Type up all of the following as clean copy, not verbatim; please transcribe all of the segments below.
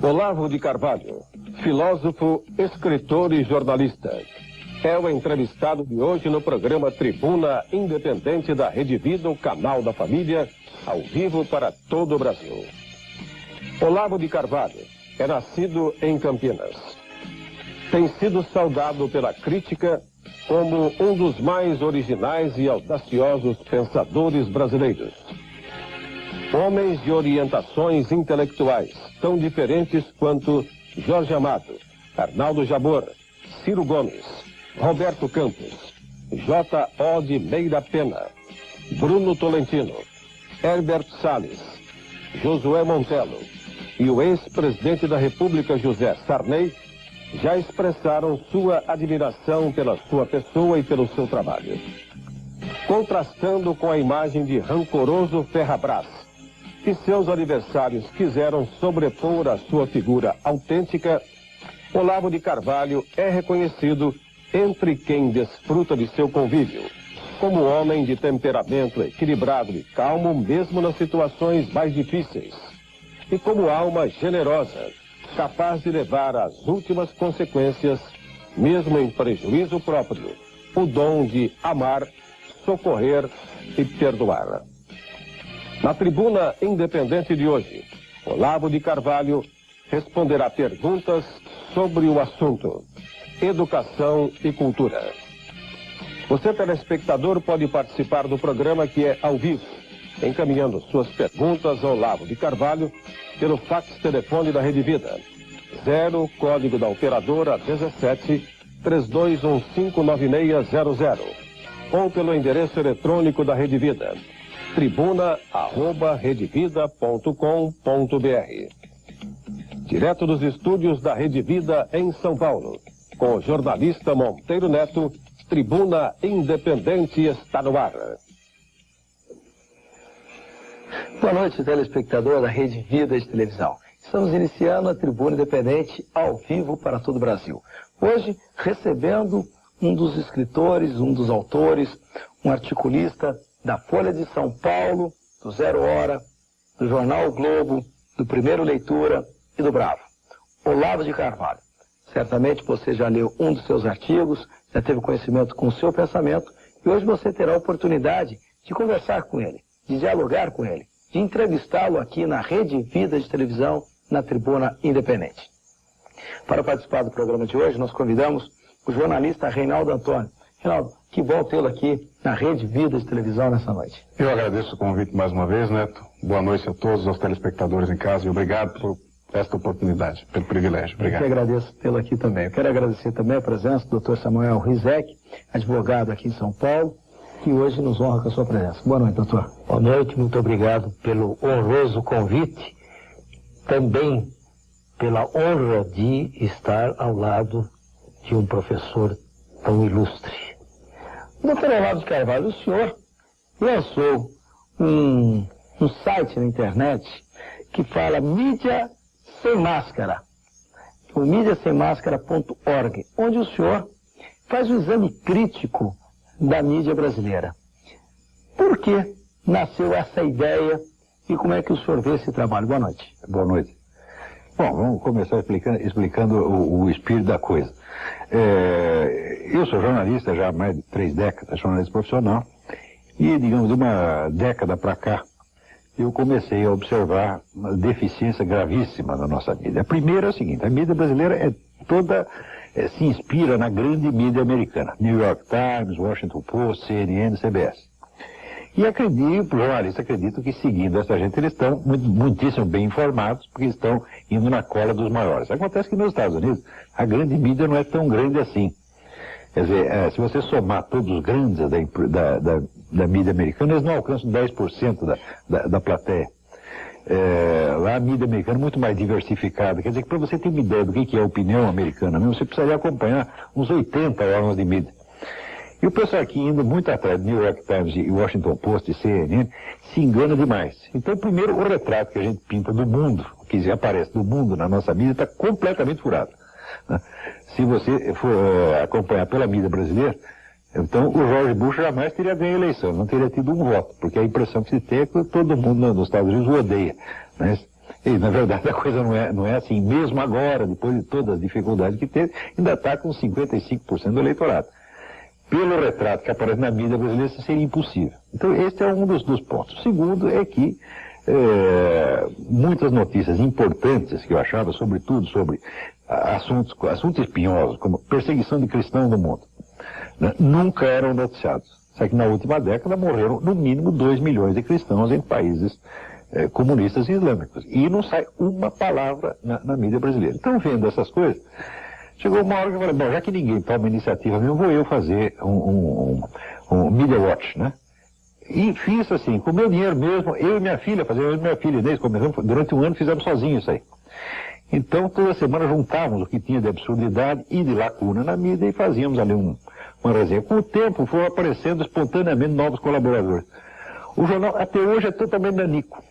Olavo de Carvalho, filósofo, escritor e jornalista, é o entrevistado de hoje no programa Tribuna Independente da Rede Vida, o canal da família, ao vivo para todo o Brasil. Olavo de Carvalho é nascido em Campinas. Tem sido saudado pela crítica como um dos mais originais e audaciosos pensadores brasileiros. Homens de orientações intelectuais tão diferentes quanto Jorge Amado, Arnaldo Jabor, Ciro Gomes, Roberto Campos, J.O. de Meira Pena, Bruno Tolentino, Herbert Salles, Josué Montelo e o ex-presidente da República José Sarney já expressaram sua admiração pela sua pessoa e pelo seu trabalho. Contrastando com a imagem de rancoroso Ferrabras, que seus adversários quiseram sobrepor à sua figura autêntica, Olavo de Carvalho é reconhecido entre quem desfruta de seu convívio, como homem de temperamento equilibrado e calmo mesmo nas situações mais difíceis, e como alma generosa, capaz de levar às últimas consequências, mesmo em prejuízo próprio, o dom de amar, socorrer e perdoar. Na Tribuna Independente de hoje, Olavo de Carvalho responderá perguntas sobre o assunto Educação e Cultura. Você, telespectador, pode participar do programa que é ao vivo, encaminhando suas perguntas ao Olavo de Carvalho pelo fax telefone da Rede Vida, 0, código da operadora 17 32159600, ou pelo endereço eletrônico da Rede Vida, tribuna@redevida.com.br. Direto dos estúdios da Rede Vida em São Paulo, com o jornalista Monteiro Neto, Tribuna Independente está no ar. Boa noite, telespectador da Rede Vida de televisão. Estamos iniciando a Tribuna Independente ao vivo para todo o Brasil. Hoje, recebendo um dos escritores, um dos autores, um articulista da Folha de São Paulo, do Zero Hora, do Jornal o Globo, do Primeiro Leitura e do Bravo, Olavo de Carvalho. Certamente você já leu um dos seus artigos, já teve conhecimento com o seu pensamento, e hoje você terá a oportunidade de conversar com ele, de dialogar com ele, de entrevistá-lo aqui na Rede Vida de televisão, na Tribuna Independente. Para participar do programa de hoje, nós convidamos o jornalista Reinaldo Antônio. Reinaldo, que bom tê-lo aqui na Rede Vida de televisão nessa noite. Eu agradeço o convite mais uma vez, Neto. Boa noite a todos os telespectadores em casa e obrigado por esta oportunidade, pelo privilégio. Obrigado. Eu que agradeço tê-lo aqui também. Eu quero agradecer também a presença do Dr. Samuel Rizek, advogado aqui em São Paulo, que hoje nos honra com a sua presença. Boa noite, doutor. Boa noite, muito obrigado pelo honroso convite, também pela honra de estar ao lado de um professor tão ilustre. Doutor Olavo de Carvalho, o senhor lançou um site na internet que fala Mídia Sem Máscara, o mídiasemmáscara.org, onde o senhor faz um exame crítico da mídia brasileira. Por que nasceu essa ideia e como é que o senhor vê esse trabalho? Boa noite. Boa noite. Bom, vamos começar explicando o espírito da coisa. Eu sou jornalista já há mais de 3 décadas, jornalista profissional, e, digamos, de uma década para cá, eu comecei a observar uma deficiência gravíssima na nossa mídia. A primeira é o seguinte: a mídia brasileira se inspira na grande mídia americana, New York Times, Washington Post, CNN, CBS. E os jornalistas acreditam que, seguindo essa gente, eles estão muitíssimo bem informados, porque estão indo na cola dos maiores. Acontece que nos Estados Unidos, a grande mídia não é tão grande assim. Quer dizer, se você somar todos os grandes da mídia americana, eles não alcançam 10% da plateia. Lá a mídia americana é muito mais diversificada. Quer dizer que para você ter uma ideia do que é a opinião americana mesmo, você precisaria acompanhar uns 80 órgãos de mídia. E o pessoal aqui, indo muito atrás do New York Times e Washington Post e CNN, se engana demais. Então, primeiro, o retrato que a gente pinta do mundo, que aparece do mundo na nossa mídia, está completamente furado, né? Se você for acompanhar pela mídia brasileira, então o George Bush jamais teria ganho a eleição, não teria tido um voto, porque a impressão que se tem é que todo mundo nos Estados Unidos o odeia, né? E, na verdade, a coisa não é assim. Mesmo agora, depois de todas as dificuldades que teve, ainda está com 55% do eleitorado. Pelo retrato que aparece na mídia brasileira, isso seria impossível. Então, esse é um dos pontos. O segundo é que muitas notícias importantes que eu achava, sobretudo sobre assuntos espinhosos, como perseguição de cristãos no mundo, né, nunca eram noticiados. Só que na última década morreram no mínimo 2 milhões de cristãos em países comunistas e islâmicos. E não sai uma palavra na mídia brasileira. Então, vendo essas coisas, chegou uma hora que eu falei, bom, já que ninguém toma iniciativa mesmo, vou eu fazer um Media Watch, né? E fiz assim, com o meu dinheiro mesmo, eu e minha filha, Inês, começamos, durante um ano fizemos sozinhos isso aí. Então, toda semana juntávamos o que tinha de absurdidade e de lacuna na mídia e fazíamos ali uma resenha. Com o tempo, foram aparecendo espontaneamente novos colaboradores. O jornal, até hoje, é totalmente nanico.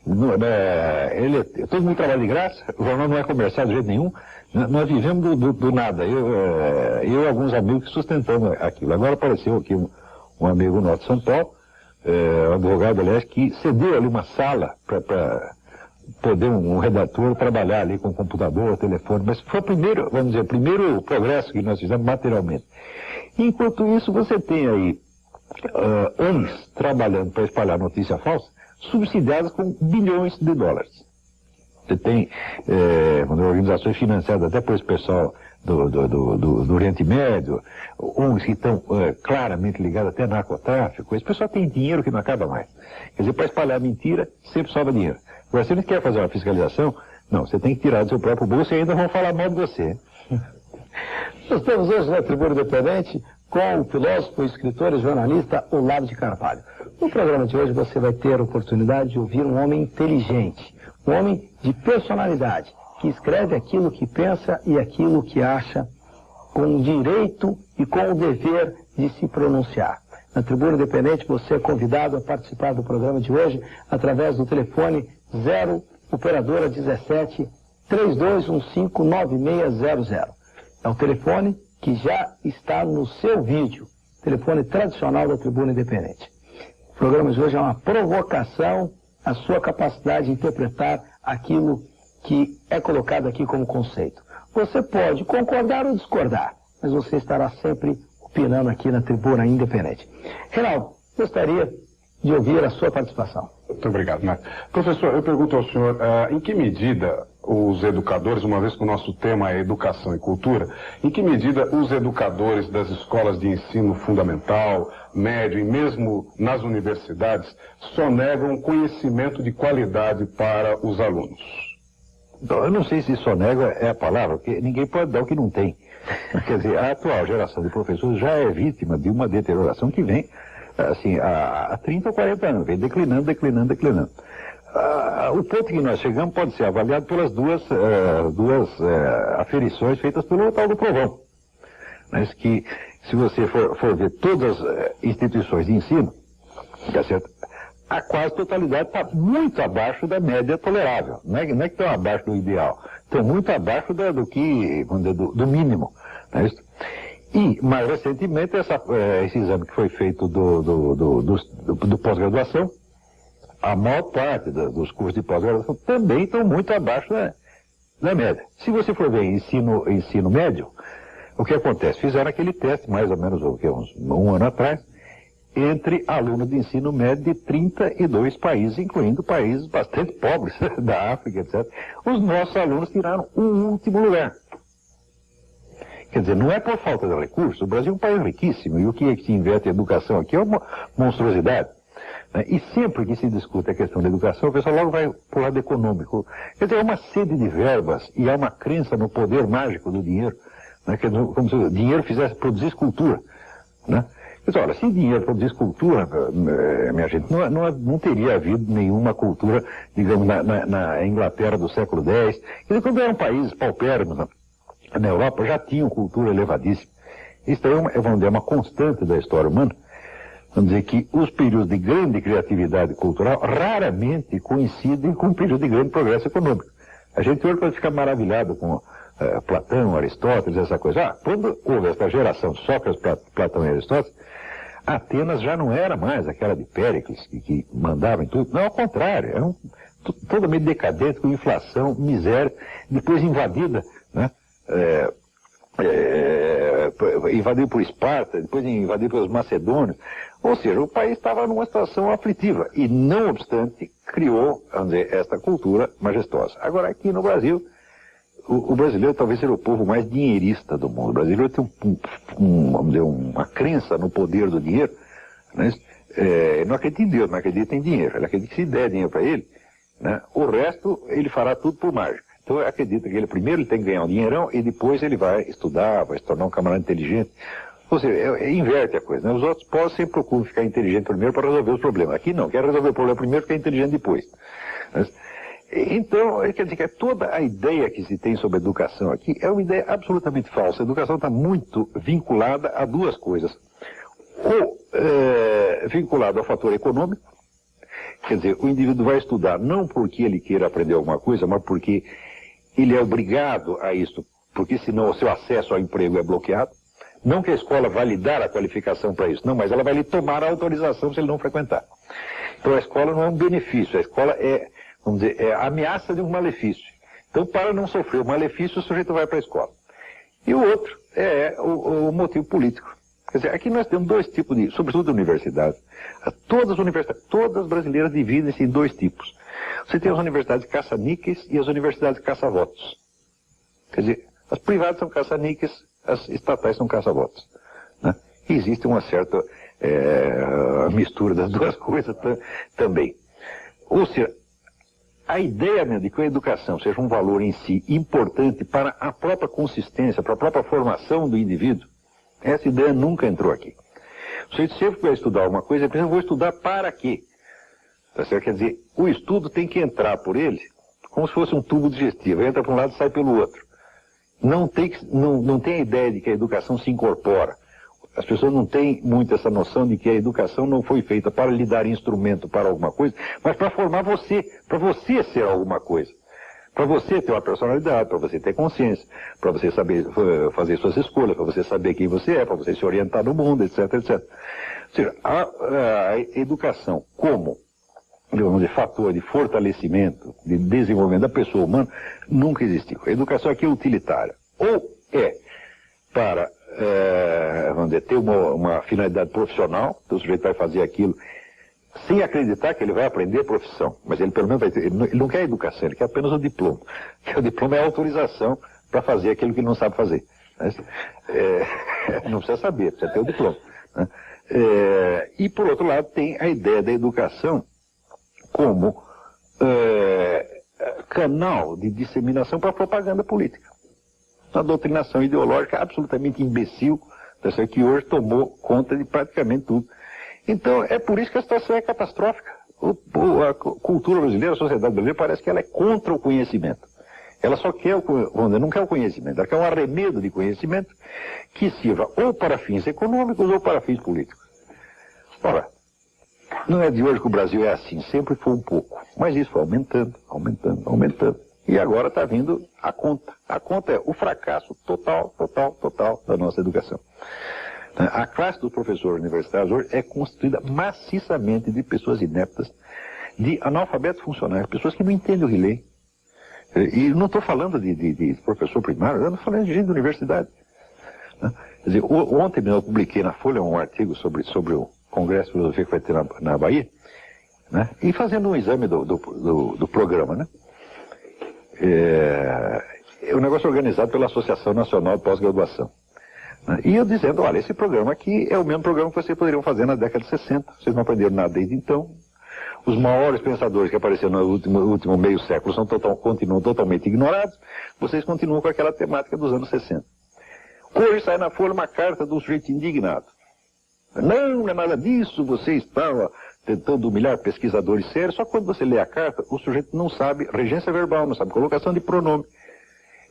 Todo mundo trabalha de graça, o jornal não é comercial de jeito nenhum. Nós vivemos do nada. Eu e alguns amigos que sustentamos aquilo. Agora apareceu aqui um amigo nosso de São Paulo, um advogado, aliás, que cedeu ali uma sala para poder um redator trabalhar ali com computador, telefone. Mas foi o primeiro progresso que nós fizemos materialmente. Enquanto isso, você tem aí ONGs trabalhando para espalhar notícia falsa, subsidiadas com bilhões de dólares. Você tem organizações financiadas até por esse pessoal do Oriente Médio, ONGs que estão claramente ligadas até a narcotráfico. Esse pessoal tem dinheiro que não acaba mais. Quer dizer, para espalhar mentira, sempre sobra dinheiro. Agora, se eles querem fazer uma fiscalização, não, você tem que tirar do seu próprio bolso e ainda vão falar mal de você. Nós estamos hoje na Tribuna Independente com o filósofo, escritor e jornalista Olavo de Carvalho. No programa de hoje você vai ter a oportunidade de ouvir um homem inteligente, um homem de personalidade, que escreve aquilo que pensa e aquilo que acha, com o direito e com o dever de se pronunciar. Na Tribuna Independente você é convidado a participar do programa de hoje através do telefone 0 operadora 17 32159600. É o telefone que já está no seu vídeo, telefone tradicional da Tribuna Independente. O programa de hoje é uma provocação à sua capacidade de interpretar aquilo que é colocado aqui como conceito. Você pode concordar ou discordar, mas você estará sempre opinando aqui na Tribuna Independente. Reinaldo, gostaria de ouvir a sua participação. Muito obrigado, Neto. Professor, eu pergunto ao senhor, em que medida os educadores, uma vez que o nosso tema é educação e cultura, em que medida os educadores das escolas de ensino fundamental, médio e mesmo nas universidades sonegam conhecimento de qualidade para os alunos? Então, eu não sei se sonega é a palavra, porque ninguém pode dar o que não tem. Quer dizer, a atual geração de professores já é vítima de uma deterioração que vem assim, há 30 ou 40 anos, vem declinando. O ponto que nós chegamos pode ser avaliado pelas duas aferições feitas pelo tal do Provão. Mas que, se você for ver todas as instituições de ensino, tá certo? A quase totalidade está muito abaixo da média tolerável. Não é que estão abaixo do ideal, estão muito abaixo do mínimo. Não é isso? E, mais recentemente, esse exame que foi feito do pós-graduação, a maior parte dos cursos de pós-graduação também estão muito abaixo da média. Se você for ver ensino médio, o que acontece? Fizeram aquele teste, mais ou menos um ano atrás, entre alunos de ensino médio de 32 países, incluindo países bastante pobres, da África, etc. Os nossos alunos tiraram o último lugar. Quer dizer, não é por falta de recursos. O Brasil é um país riquíssimo e o que se investe em educação aqui é uma monstruosidade. E sempre que se discute a questão da educação, o pessoal logo vai para o lado econômico. Quer dizer, é uma sede de verbas e há uma crença no poder mágico do dinheiro, né? Como se o dinheiro fizesse produzir cultura. Né? Mas, olha, se dinheiro produzisse cultura, minha gente, não teria havido nenhuma cultura, digamos, na Inglaterra do século X. Quer dizer, quando eram países paupérrimos, na Europa já tinham cultura elevadíssima. Isso é uma constante da história humana. Vamos dizer que os períodos de grande criatividade cultural raramente coincidem com períodos de grande progresso econômico. A gente hoje pode ficar maravilhado com Platão, Aristóteles, essa coisa. Quando houve essa geração de Sócrates, Platão e Aristóteles, Atenas já não era mais aquela de Péricles, que mandava em tudo. Não, ao contrário, eram totalmente decadente, com inflação, miséria, depois invadida, né? Invadido por Esparta, depois invadido pelos macedônios. Ou seja, o país estava numa situação aflitiva e, não obstante, criou, vamos dizer, esta cultura majestosa. Agora, aqui no Brasil, o brasileiro talvez seja o povo mais dinheirista do mundo. O brasileiro tem vamos dizer, uma crença no poder do dinheiro, né? Não acredita em Deus, não acredita em dinheiro. Ele acredita que se der dinheiro para ele, né, o resto ele fará tudo por mágica. Então acredita que ele primeiro ele tem que ganhar um dinheirão e depois ele vai estudar, vai se tornar um camarada inteligente. Ou seja, inverte a coisa, né? Os outros povos sempre procuram ficar inteligente primeiro para resolver os problemas. Aqui não, quer resolver o problema primeiro e ficar inteligente depois. Então, quer dizer que toda a ideia que se tem sobre a educação aqui é uma ideia absolutamente falsa. A educação está muito vinculada a duas coisas. Ou vinculado ao fator econômico, quer dizer, o indivíduo vai estudar não porque ele queira aprender alguma coisa, mas porque ele é obrigado a isso, porque senão o seu acesso ao emprego é bloqueado. Não que a escola vai lhe dar a qualificação para isso, não, mas ela vai lhe tomar a autorização se ele não frequentar. Então a escola não é um benefício, a escola é, vamos dizer, é a ameaça de um malefício. Então, para não sofrer o malefício, o sujeito vai para a escola. E o outro é o motivo político. Quer dizer, aqui nós temos dois tipos de, sobretudo universidades. Todas as brasileiras dividem-se em dois tipos. Você tem as universidades caça-níqueis e as universidades caça-votos. Quer dizer, as privadas são caça-níqueis, as estatais são caça-votos, né? E existe uma certa mistura das duas coisas também. Ou seja, a ideia mesmo de que a educação seja um valor em si importante para a própria consistência, para a própria formação do indivíduo, essa ideia nunca entrou aqui. O sujeito sempre vai estudar alguma coisa, ele pensa, vou estudar para quê? Tá certo? Quer dizer, o estudo tem que entrar por ele como se fosse um tubo digestivo. Entra para um lado e sai pelo outro. Não tem a ideia de que a educação se incorpora. As pessoas não têm muito essa noção de que a educação não foi feita para lhe dar instrumento para alguma coisa, mas para formar você, para você ser alguma coisa. Para você ter uma personalidade, para você ter consciência, para você saber fazer suas escolhas, para você saber quem você é, para você se orientar no mundo, etc, etc. Ou seja, a educação como, vamos dizer, fator de fortalecimento, de desenvolvimento da pessoa humana, nunca existiu. A educação aqui é utilitária. Ou é para, vamos dizer, ter uma finalidade profissional, então o sujeito vai fazer aquilo sem acreditar que ele vai aprender a profissão, mas ele pelo menos vai ter, ele não quer educação, ele quer apenas o diploma. Porque o diploma é a autorização para fazer aquilo que ele não sabe fazer. Não precisa saber, precisa ter o diploma, né? E por outro lado tem a ideia da educação como canal de disseminação para a propaganda política. Uma doutrinação ideológica absolutamente imbecil, que hoje tomou conta de praticamente tudo. Então, é por isso que a situação é catastrófica. A cultura brasileira, a sociedade brasileira, parece que ela é contra o conhecimento. Ela só quer, não quer o conhecimento, ela quer um arremedo de conhecimento que sirva ou para fins econômicos ou para fins políticos. Ora, não é de hoje que o Brasil é assim, sempre foi um pouco. Mas isso foi aumentando, aumentando, aumentando. E agora está vindo a conta. A conta é o fracasso total da nossa educação. A classe dos professores universitários hoje é constituída maciçamente de pessoas ineptas, de analfabetos funcionais, pessoas que não entendem o que lê. E não estou falando de professor primário, eu não estou falando de gente de universidade. Quer dizer, ontem mesmo eu publiquei na Folha um artigo sobre o Congresso de Filosofia que vai ter na Bahia, né? E fazendo um exame do programa, né? É um negócio organizado pela Associação Nacional de Pós-Graduação. E eu dizendo, olha, esse programa aqui é o mesmo programa que vocês poderiam fazer na década de 60. Vocês não aprenderam nada desde então. Os maiores pensadores que apareceram no último meio século continuam totalmente ignorados. Vocês continuam com aquela temática dos anos 60. Hoje sai na Folha uma carta de um sujeito indignado. Não é nada disso, você estava tentando humilhar pesquisadores sérios. Só que quando você lê a carta, o sujeito não sabe regência verbal, não sabe colocação de pronome.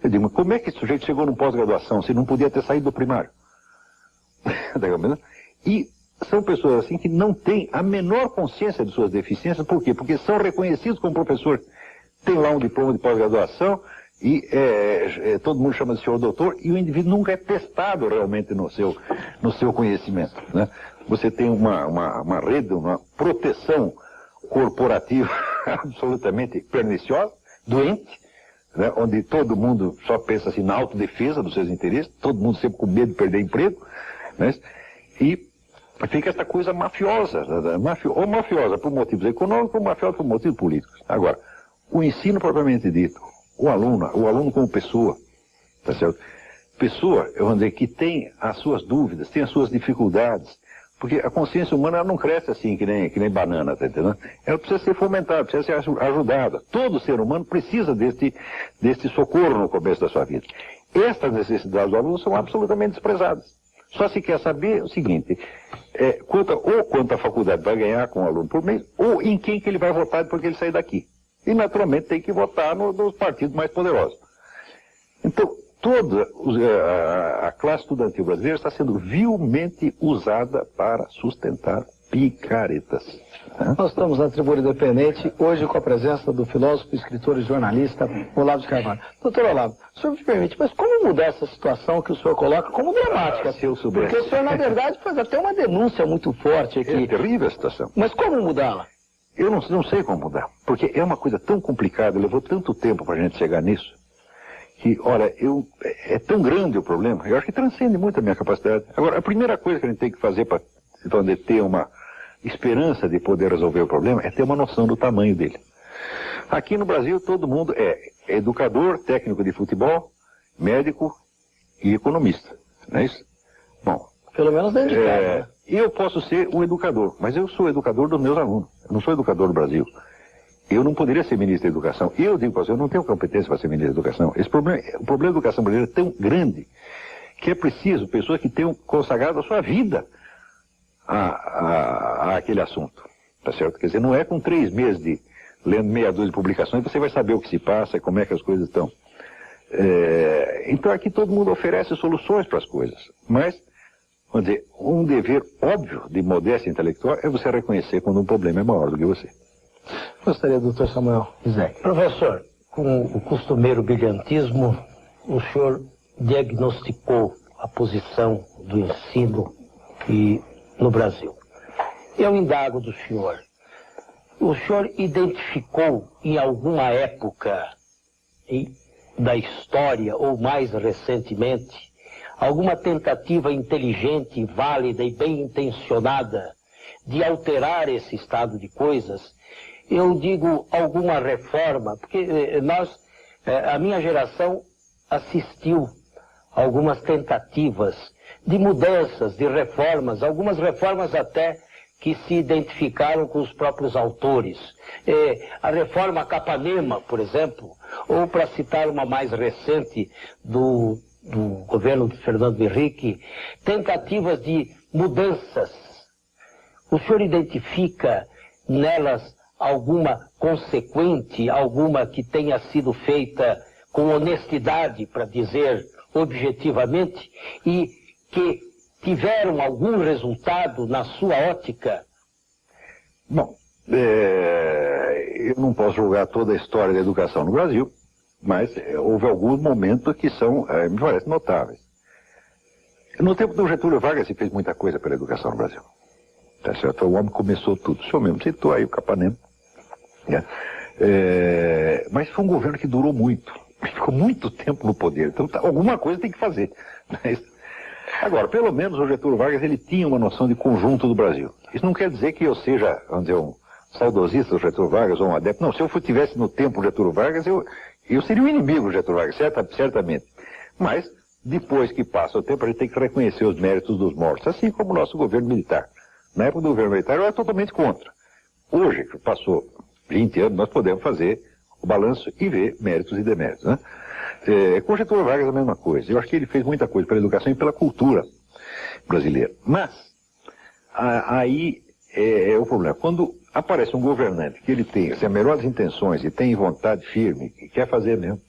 Eu digo, mas como é que esse sujeito chegou num pós-graduação se não podia ter saído do primário? E são pessoas assim que não têm a menor consciência de suas deficiências. Por quê? Porque são reconhecidos como professor. Tem lá um diploma de pós-graduação e todo mundo chama de senhor doutor e o indivíduo nunca é testado realmente no seu conhecimento, né? Você tem uma rede, uma proteção corporativa absolutamente perniciosa, doente, né, onde todo mundo só pensa assim na autodefesa dos seus interesses, todo mundo sempre com medo de perder emprego, né, e fica essa coisa mafiosa, ou mafiosa por motivos econômicos, ou mafiosa por motivos políticos. Agora, o ensino propriamente dito, o aluno como pessoa, tá certo? Pessoa, eu vou dizer, que tem as suas dúvidas, tem as suas dificuldades, porque a consciência humana ela não cresce assim que nem banana, tá entendendo? Ela precisa ser fomentada, precisa ser ajudada. Todo ser humano precisa desse socorro no começo da sua vida. Estas necessidades do aluno são absolutamente desprezadas. Só se quer saber o seguinte, quanto a faculdade vai ganhar com o aluno por mês, ou em quem que ele vai votar depois que ele sair daqui. E, naturalmente, tem que votar nos partidos mais poderosos. Então, toda a classe estudantil brasileira está sendo vilmente usada para sustentar picaretas. Nós estamos na Tribuna Independente, hoje com a presença do filósofo, escritor e jornalista Olavo de Carvalho. Doutor Olavo, o senhor me permite, mas como mudar essa situação que o senhor coloca como dramática? Se eu soubesse. Porque o senhor, na verdade, faz até uma denúncia muito forte aqui. É terrível a situação. Mas como mudá-la? Eu não sei como mudar, porque é uma coisa tão complicada, levou tanto tempo para a gente chegar nisso, que, olha, é tão grande o problema, eu acho que transcende muito a minha capacidade. Agora, a primeira coisa que a gente tem que fazer para ter uma esperança de poder resolver o problema é ter uma noção do tamanho dele. Aqui no Brasil, todo mundo é educador, técnico de futebol, médico e economista, não é isso? Bom, pelo menos dentro de casa, né? Eu posso ser um educador, mas eu sou educador dos meus alunos, eu não sou educador do Brasil. Eu não poderia ser ministro da Educação. Eu digo para você, eu não tenho competência para ser ministro da Educação. O problema da educação brasileira é tão grande que é preciso pessoas que tenham consagrado a sua vida a aquele assunto. Tá certo? Quer dizer, não é com 3 meses de lendo meia dúzia de publicações que você vai saber o que se passa, como é que as coisas estão. Então aqui todo mundo oferece soluções para as coisas. Mas, vamos dizer, um dever óbvio de modéstia intelectual é você reconhecer quando um problema é maior do que você. Gostaria, doutor Samuel Izek. Professor, com o costumeiro brilhantismo, o senhor diagnosticou a posição do ensino no Brasil. Eu indago do senhor. O senhor identificou em alguma época da história, ou mais recentemente, alguma tentativa inteligente, válida e bem intencionada de alterar esse estado de coisas? Eu digo alguma reforma, porque a minha geração assistiu a algumas tentativas de mudanças, de reformas, algumas reformas até que se identificaram com os próprios autores. A reforma Capanema, por exemplo, ou para citar uma mais recente do governo de Fernando Henrique, tentativas de mudanças. O senhor identifica nelas alguma consequente, alguma que tenha sido feita com honestidade, para dizer objetivamente, e que tiveram algum resultado na sua ótica? Bom, eu não posso julgar toda a história da educação no Brasil, mas houve alguns momentos que são, me parece, notáveis. No tempo do Getúlio Vargas se fez muita coisa pela educação no Brasil. Tá certo? Foi o homem que começou tudo. O senhor mesmo citou aí o Capanema. Né? Mas foi um governo que durou muito. Ficou muito tempo no poder. Então alguma coisa tem que fazer. Agora, pelo menos o Getúlio Vargas ele tinha uma noção de conjunto do Brasil. Isso não quer dizer que eu seja, vamos dizer, um saudosista do Getúlio Vargas ou um adepto. Não, se eu estivesse no tempo do Getúlio Vargas, eu seria o inimigo do Getúlio Vargas, certamente. Mas, depois que passa o tempo, a gente tem que reconhecer os méritos dos mortos, assim como o nosso governo militar. Na época do governo militar eu era totalmente contra. Hoje, que passou 20 anos, nós podemos fazer o balanço e ver méritos e deméritos, né? Com o Getúlio Vargas é a mesma coisa. Eu acho que ele fez muita coisa pela educação e pela cultura brasileira. Mas, aí é o problema. Quando aparece um governante que ele tem as melhores intenções e tem vontade firme, e quer fazer mesmo,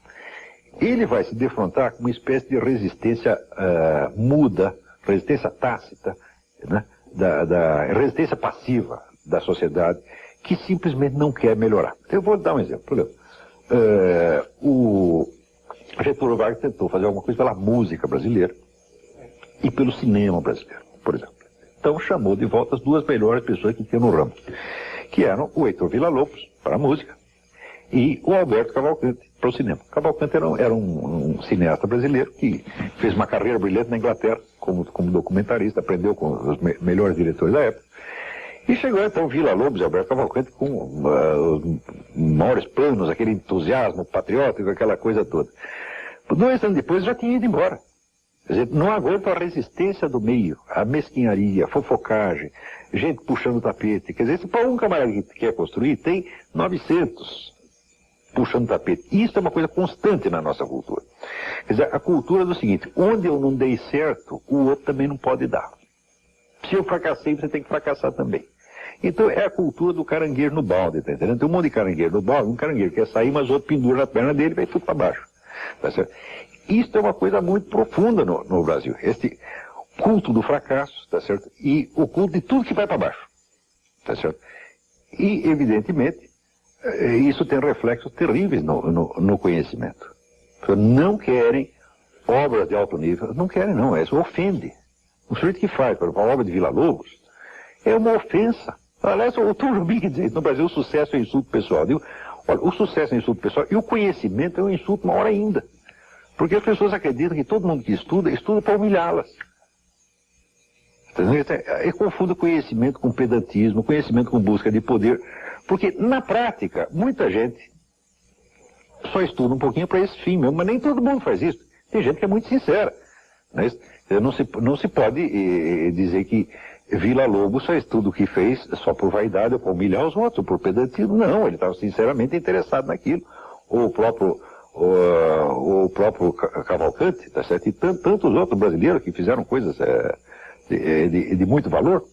ele vai se defrontar com uma espécie de resistência muda, resistência tácita, né? Da resistência passiva da sociedade, que simplesmente não quer melhorar. Eu vou dar um exemplo. Por exemplo, o Getúlio Vargas tentou fazer alguma coisa pela música brasileira e pelo cinema brasileiro, por exemplo. Então chamou de volta as 2 melhores pessoas que tinha no ramo. que eram o Heitor Villa-Lobos, para a música, e o Alberto Cavalcante, para o cinema. Cavalcante era um cineasta brasileiro que fez uma carreira brilhante na Inglaterra, como documentarista, aprendeu com os melhores diretores da época. E chegou então Villa-Lobos e Alberto Cavalcante com os maiores planos, aquele entusiasmo patriótico, aquela coisa toda. 2 anos depois já tinha ido embora. Quer dizer, não aguenta a resistência do meio, a mesquinharia, a fofocagem, gente puxando o tapete. Quer dizer, se para um camarada que quer construir, tem 900 puxando o tapete. Isso é uma coisa constante na nossa cultura. Quer dizer, a cultura é do seguinte: onde eu não dei certo, o outro também não pode dar. Se eu fracassei, você tem que fracassar também. Então é a cultura do caranguejo no balde, tá entendendo? Tem um monte de caranguejo no balde, um caranguejo quer sair, mas o outro pendura na perna dele e vai tudo para baixo. Tá certo? Isso é uma coisa muito profunda no Brasil. Este culto do fracasso, tá certo? E o culto de tudo que vai para baixo. Tá certo? E, evidentemente, isso tem reflexos terríveis no conhecimento. Não querem obras de alto nível, não querem não, isso ofende. O sujeito que faz, por exemplo, a obra de Villa-Lobos é uma ofensa. Aliás, o Tom Jobim que diz, no Brasil o sucesso é insulto pessoal. Eu digo, olha, o sucesso é insulto pessoal e o conhecimento é um insulto maior ainda. Porque as pessoas acreditam que todo mundo que estuda para humilhá-las. Eu confundo conhecimento com pedantismo, conhecimento com busca de poder. Porque, na prática, muita gente só estuda um pouquinho para esse fim mesmo, mas nem todo mundo faz isso. Tem gente que é muito sincera. Não se pode dizer que Villa-Lobos só estuda o que fez só por vaidade ou para humilhar os outros, ou por pedantismo. Não, ele estava sinceramente interessado naquilo. Ou o próprio Cavalcante, tá certo? E tantos outros brasileiros que fizeram coisas de muito valor.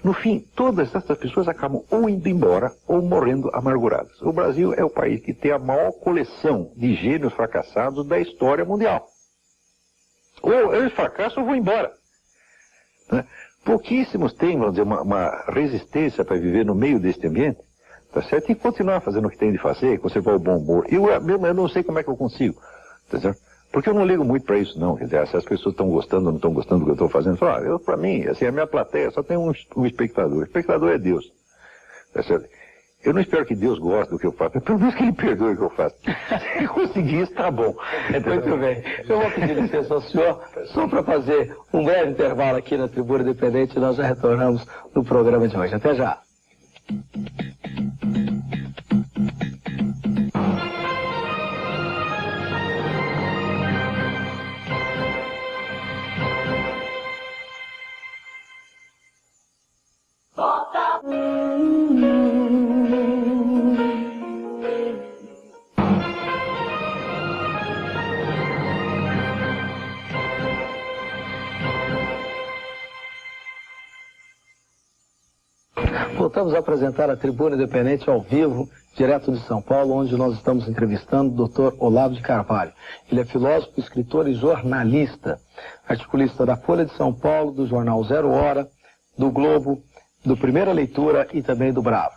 No fim, todas essas pessoas acabam ou indo embora ou morrendo amarguradas. O Brasil é o país que tem a maior coleção de gênios fracassados da história mundial. Ou eles fracassam ou vão embora. Né? Pouquíssimos têm, vamos dizer, uma resistência para viver no meio deste ambiente, tá certo? E continuar fazendo o que tem de fazer, conservar o bom humor. Eu não sei como é que eu consigo, tá certo? Porque eu não ligo muito para isso, não. Quer dizer, se as pessoas estão gostando ou não estão gostando do que eu estou fazendo, para mim, assim, a minha plateia só tem um espectador. O espectador é Deus, tá certo? Eu não espero que Deus goste do que eu faço, mas pelo menos que Ele perdoe o que eu faço. Se eu conseguir isso, tá bom. Muito bem. Eu vou pedir licença ao senhor, só para fazer um breve intervalo aqui na Tribuna Independente, e nós já retornamos no programa de hoje. Até já. Voltamos a apresentar a Tribuna Independente ao vivo, direto de São Paulo, onde nós estamos entrevistando o Dr. Olavo de Carvalho. Ele é filósofo, escritor e jornalista, articulista da Folha de São Paulo, do jornal Zero Hora, do Globo, do Primeira Leitura e também do Bravo.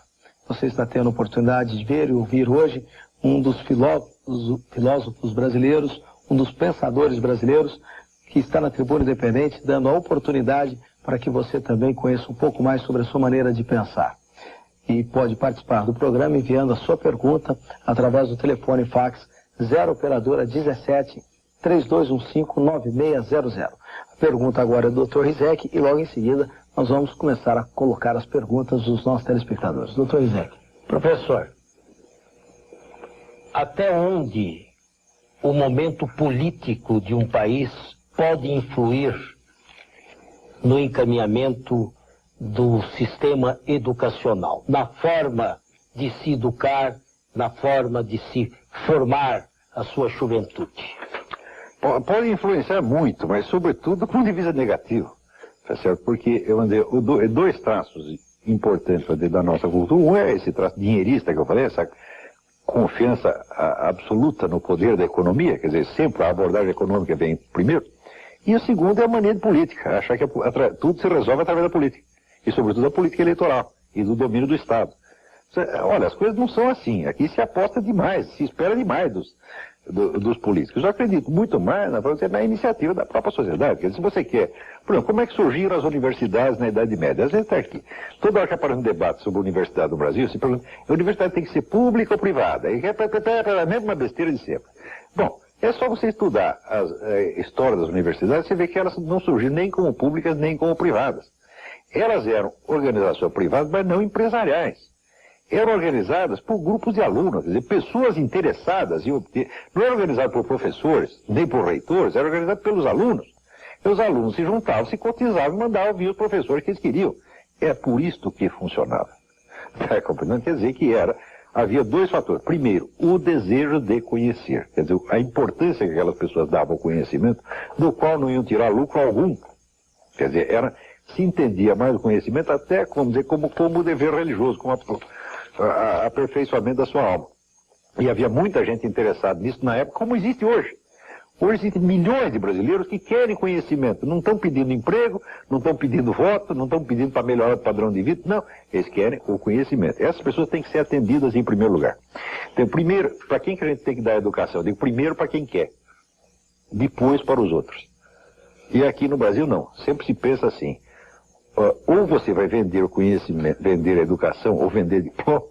Você está tendo a oportunidade de ver e ouvir hoje um dos filósofos brasileiros, um dos pensadores brasileiros, que está na Tribuna Independente, dando a oportunidade para que você também conheça um pouco mais sobre a sua maneira de pensar. E pode participar do programa enviando a sua pergunta através do telefone fax 0 operadora 17 3215-9600. A pergunta agora é do Dr. Rizek e logo em seguida nós vamos começar a colocar as perguntas dos nossos telespectadores. Dr. Rizek. Professor, até onde o momento político de um país pode influir no encaminhamento do sistema educacional, na forma de se educar, na forma de se formar a sua juventude? Pode influenciar muito, mas sobretudo do ponto de vista negativo, tá certo? Porque dois traços importantes da nossa cultura. Um é esse traço dinheirista que eu falei, essa confiança absoluta no poder da economia, quer dizer, sempre a abordagem econômica vem primeiro. E o segundo é a mania de política, achar que tudo se resolve através da política. E sobretudo da política eleitoral e do domínio do Estado. Olha, as coisas não são assim. Aqui se aposta demais, se espera demais dos políticos. Eu acredito muito mais na iniciativa da própria sociedade. Quer dizer, se você quer... Por exemplo, como é que surgiram as universidades na Idade Média? Às vezes está aqui. Toda hora que aparece um debate sobre a universidade no Brasil, se pergunta, a universidade tem que ser pública ou privada? E é a mesma besteira de sempre. Bom, é só você estudar a história das universidades, você vê que elas não surgiram nem como públicas, nem como privadas. Elas eram organizações privadas, mas não empresariais. Eram organizadas por grupos de alunos, quer dizer, pessoas interessadas em obter... Não era organizado por professores, nem por reitores, era organizado pelos alunos. E os alunos se juntavam, se cotizavam e mandavam vir os professores que eles queriam. É por isto que funcionava. Não quer dizer que havia dois fatores. Primeiro, o desejo de conhecer. Quer dizer, a importância que aquelas pessoas davam ao conhecimento, do qual não iam tirar lucro algum. Quer dizer, se entendia mais o conhecimento até, vamos dizer, como dever religioso, como aperfeiçoamento da sua alma. E havia muita gente interessada nisso na época, como existe hoje. Hoje existem milhões de brasileiros que querem conhecimento. Não estão pedindo emprego, não estão pedindo voto, não estão pedindo para melhorar o padrão de vida. Não, eles querem o conhecimento. Essas pessoas têm que ser atendidas em primeiro lugar. Então, primeiro, para quem que a gente tem que dar educação? Eu digo primeiro para quem quer, depois para os outros. E aqui no Brasil não. Sempre se pensa assim. Ou você vai vender o conhecimento, vender a educação, ou vender diploma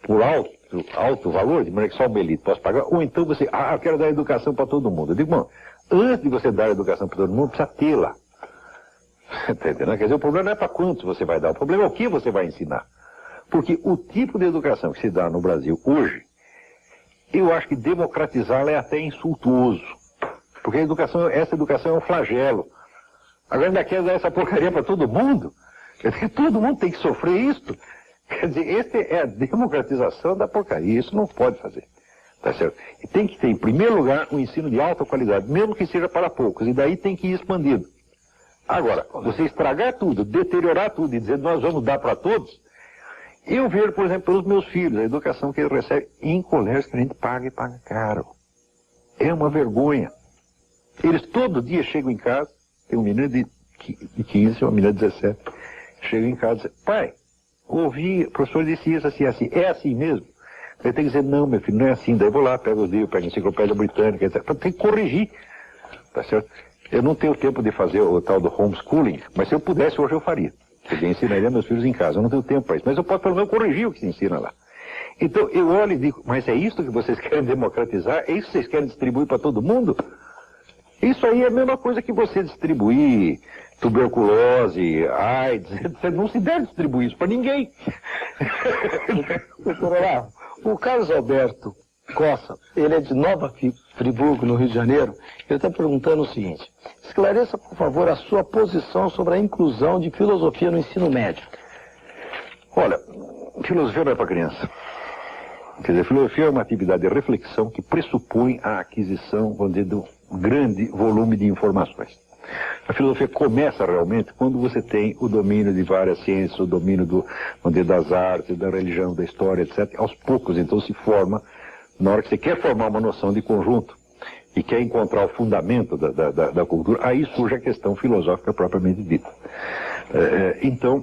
por alto valor, de maneira que só uma elite possa pagar, ou então você, eu quero dar educação para todo mundo. Eu digo, bom, antes de você dar educação para todo mundo, precisa tê-la. Está entendendo? Quer dizer, o problema não é para quantos você vai dar, o problema é o que você vai ensinar. Porque o tipo de educação que se dá no Brasil hoje, eu acho que democratizá-la é até insultuoso. Porque essa educação é um flagelo. Agora ainda quer dar essa porcaria para todo mundo? Quer dizer, todo mundo tem que sofrer isso? Quer dizer, essa é a democratização da porcaria. Isso não pode fazer. Tá certo? E tem que ter, em primeiro lugar, um ensino de alta qualidade, mesmo que seja para poucos. E daí tem que ir expandindo. Agora, você estragar tudo, deteriorar tudo e dizer nós vamos dar para todos, eu vejo, por exemplo, pelos meus filhos, a educação que eles recebem em colégios que a gente paga e paga caro. É uma vergonha. Eles todo dia chegam em casa, tem um menino de 15, uma menina de 17, chega em casa e diz, pai, ouvi, o professor disse isso assim, assim, é assim mesmo? Ele tem que dizer, não, meu filho, não é assim. Daí eu vou lá, pego os livros, pego a enciclopédia britânica, etc. Tem que corrigir, tá certo? Eu não tenho tempo de fazer o tal do homeschooling, mas se eu pudesse, hoje eu faria. Eu ensinaria meus filhos em casa, eu não tenho tempo para isso, mas eu posso pelo menos corrigir o que se ensina lá. Então eu olho e digo, mas é isso que vocês querem democratizar? É isso que vocês querem distribuir para todo mundo? Isso aí é a mesma coisa que você distribuir tuberculose, AIDS, você não se deve distribuir isso para ninguém. Doutor Olavo, o Carlos Alberto Costa, ele é de Nova Friburgo, no Rio de Janeiro, ele está perguntando o seguinte, esclareça, por favor, a sua posição sobre a inclusão de filosofia no ensino médio. Olha, filosofia não é para criança. Quer dizer, filosofia é uma atividade de reflexão que pressupõe a aquisição, vamos dizer, de um grande volume de informações. A filosofia começa realmente quando você tem o domínio de várias ciências, o domínio vamos dizer, das artes, da religião, da história, etc. Aos poucos, então, se forma, na hora que você quer formar uma noção de conjunto e quer encontrar o fundamento da cultura, aí surge a questão filosófica propriamente dita. Então,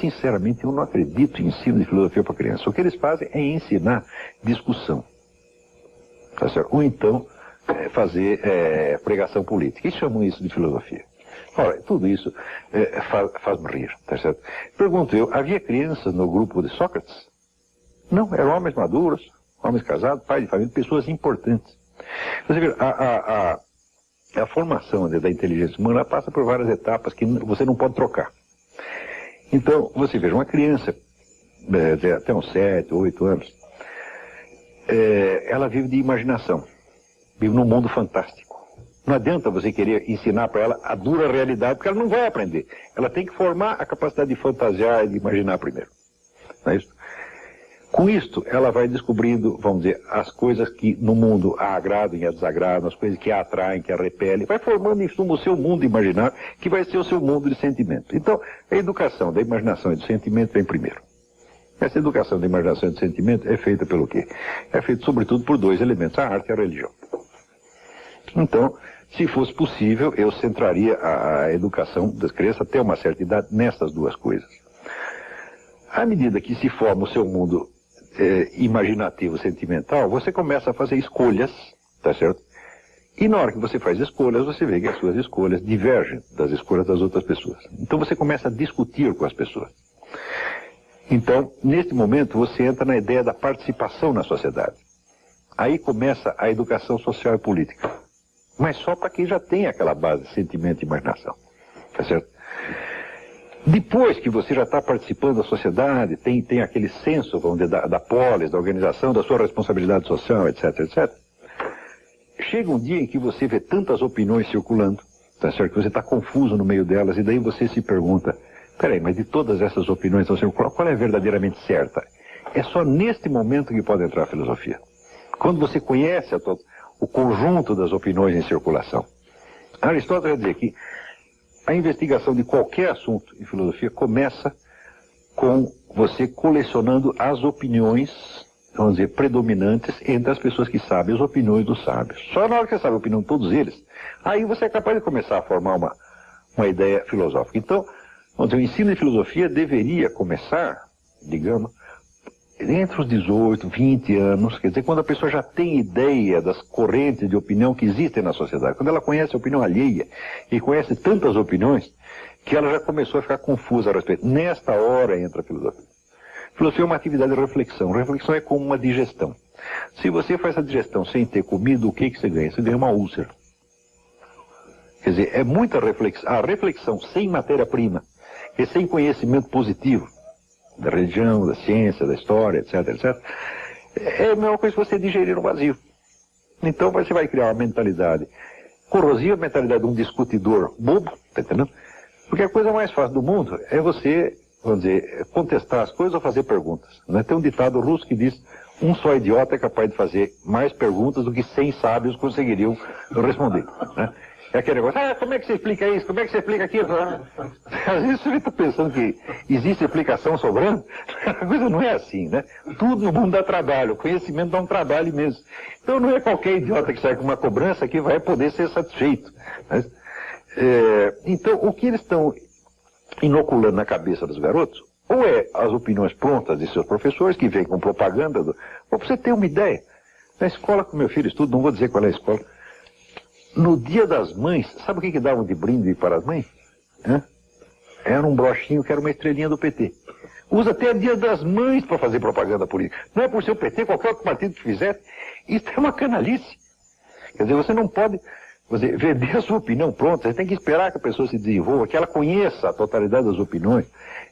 sinceramente, eu não acredito em ensino de filosofia para criança. O que eles fazem é ensinar discussão. Tá certo? Ou então, fazer pregação política. E chamam isso de filosofia. Ora, tudo isso faz-me rir, tá certo? Pergunto eu, havia crianças no grupo de Sócrates? Não, eram homens maduros, homens casados, pais de família, pessoas importantes. Você vê, a formação da inteligência humana passa por várias etapas que você não pode trocar. Então, você veja, uma criança, até uns 7, 8 anos, ela vive de imaginação, vive num mundo fantástico. Não adianta você querer ensinar para ela a dura realidade, porque ela não vai aprender. Ela tem que formar a capacidade de fantasiar e de imaginar primeiro. Não é isso? Com isto, ela vai descobrindo, vamos dizer, as coisas que no mundo a agradam e a desagradam, as coisas que a atraem, que a repelem, vai formando em suma o seu mundo imaginário, que vai ser o seu mundo de sentimento. Então, a educação da imaginação e do sentimento vem primeiro. Essa educação da imaginação e do sentimento é feita pelo quê? É feita sobretudo por dois elementos, a arte e a religião. Então, se fosse possível, eu centraria a educação das crianças até uma certa idade nessas duas coisas. À medida que se forma o seu mundo imaginativo, sentimental, você começa a fazer escolhas tá certo? E na hora que você faz escolhas, você vê que as suas escolhas divergem das escolhas das outras pessoas. Então você começa a discutir com as pessoas. Então, neste momento, você entra na ideia da participação na sociedade. Aí começa a educação social e política. Mas só para quem já tem aquela base, sentimento e imaginação. Tá certo? Depois que você já está participando da sociedade, tem aquele senso, vamos dizer, da polis, da organização, da sua responsabilidade social, etc, etc. Chega um dia em que você vê tantas opiniões circulando, tá certo? Que você está confuso no meio delas, e daí você se pergunta, peraí, mas de todas essas opiniões, qual é verdadeiramente certa? É só neste momento que pode entrar a filosofia. Quando você conhece o conjunto das opiniões em circulação. Aristóteles vai dizer que a investigação de qualquer assunto em filosofia começa com você colecionando as opiniões, vamos dizer, predominantes entre as pessoas que sabem as opiniões dos sábios. Só na hora que você sabe a opinião de todos eles, aí você é capaz de começar a formar uma ideia filosófica. Então, vamos dizer, o ensino de filosofia deveria começar, digamos, entre os 18, 20 anos, quer dizer, quando a pessoa já tem ideia das correntes de opinião que existem na sociedade, quando ela conhece a opinião alheia e conhece tantas opiniões, que ela já começou a ficar confusa a respeito. Nesta hora entra a filosofia. Filosofia é uma atividade de reflexão. Reflexão é como uma digestão. Se você faz a digestão sem ter comido, o que você ganha? Você ganha uma úlcera. Quer dizer, é muita reflexão. A reflexão sem matéria-prima e sem conhecimento positivo, da religião, da ciência, da história, etc, etc, é a mesma coisa que você digerir no vazio. Então você vai criar uma mentalidade corrosiva, a mentalidade de um discutidor bobo, tá entendendo? Porque a coisa mais fácil do mundo é você, vamos dizer, contestar as coisas ou fazer perguntas. Né? Tem um ditado russo que diz, um só idiota é capaz de fazer mais perguntas do que 100 sábios conseguiriam responder. Né? É aquele negócio, como é que você explica isso? Como é que você explica aquilo? Às vezes você está pensando que existe explicação sobrando. A coisa não é assim, né? Tudo no mundo dá trabalho, o conhecimento dá um trabalho imenso. Então não é qualquer idiota que sai com uma cobrança que vai poder ser satisfeito. Né? Então, o que eles estão inoculando na cabeça dos garotos, ou é as opiniões prontas de seus professores, que vêm com propaganda, ou para você ter uma ideia. Na escola que meu filho estuda, não vou dizer qual é a escola, no Dia das Mães, sabe o que davam de brinde para as mães? Era um brochinho que era uma estrelinha do PT. Usa até o Dia das Mães para fazer propaganda política. Não é por ser o PT, qualquer outro partido que fizesse. Isso é uma canalice. Quer dizer, você não pode vender a sua opinião pronta. Você tem que esperar que a pessoa se desenvolva, que ela conheça a totalidade das opiniões.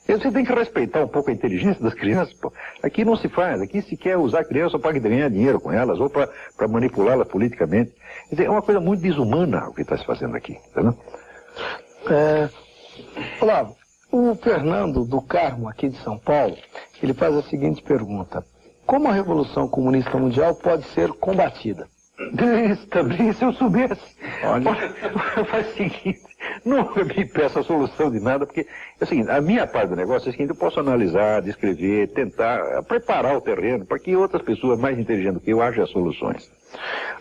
E você tem que respeitar um pouco a inteligência das crianças. Pô. Aqui não se faz. Aqui se quer usar a criança para ganhar dinheiro com elas ou para manipulá-las politicamente. Quer dizer, é uma coisa muito desumana o que está se fazendo aqui. Entendeu? Olavo, o Fernando do Carmo, aqui de São Paulo, ele faz a seguinte pergunta. Como a Revolução Comunista Mundial pode ser combatida? Também, se eu soubesse. Olha, faz o seguinte, não me peça a solução de nada, porque é o seguinte, a minha parte do negócio é o seguinte, eu posso analisar, descrever, tentar preparar o terreno para que outras pessoas mais inteligentes do que eu achem as soluções.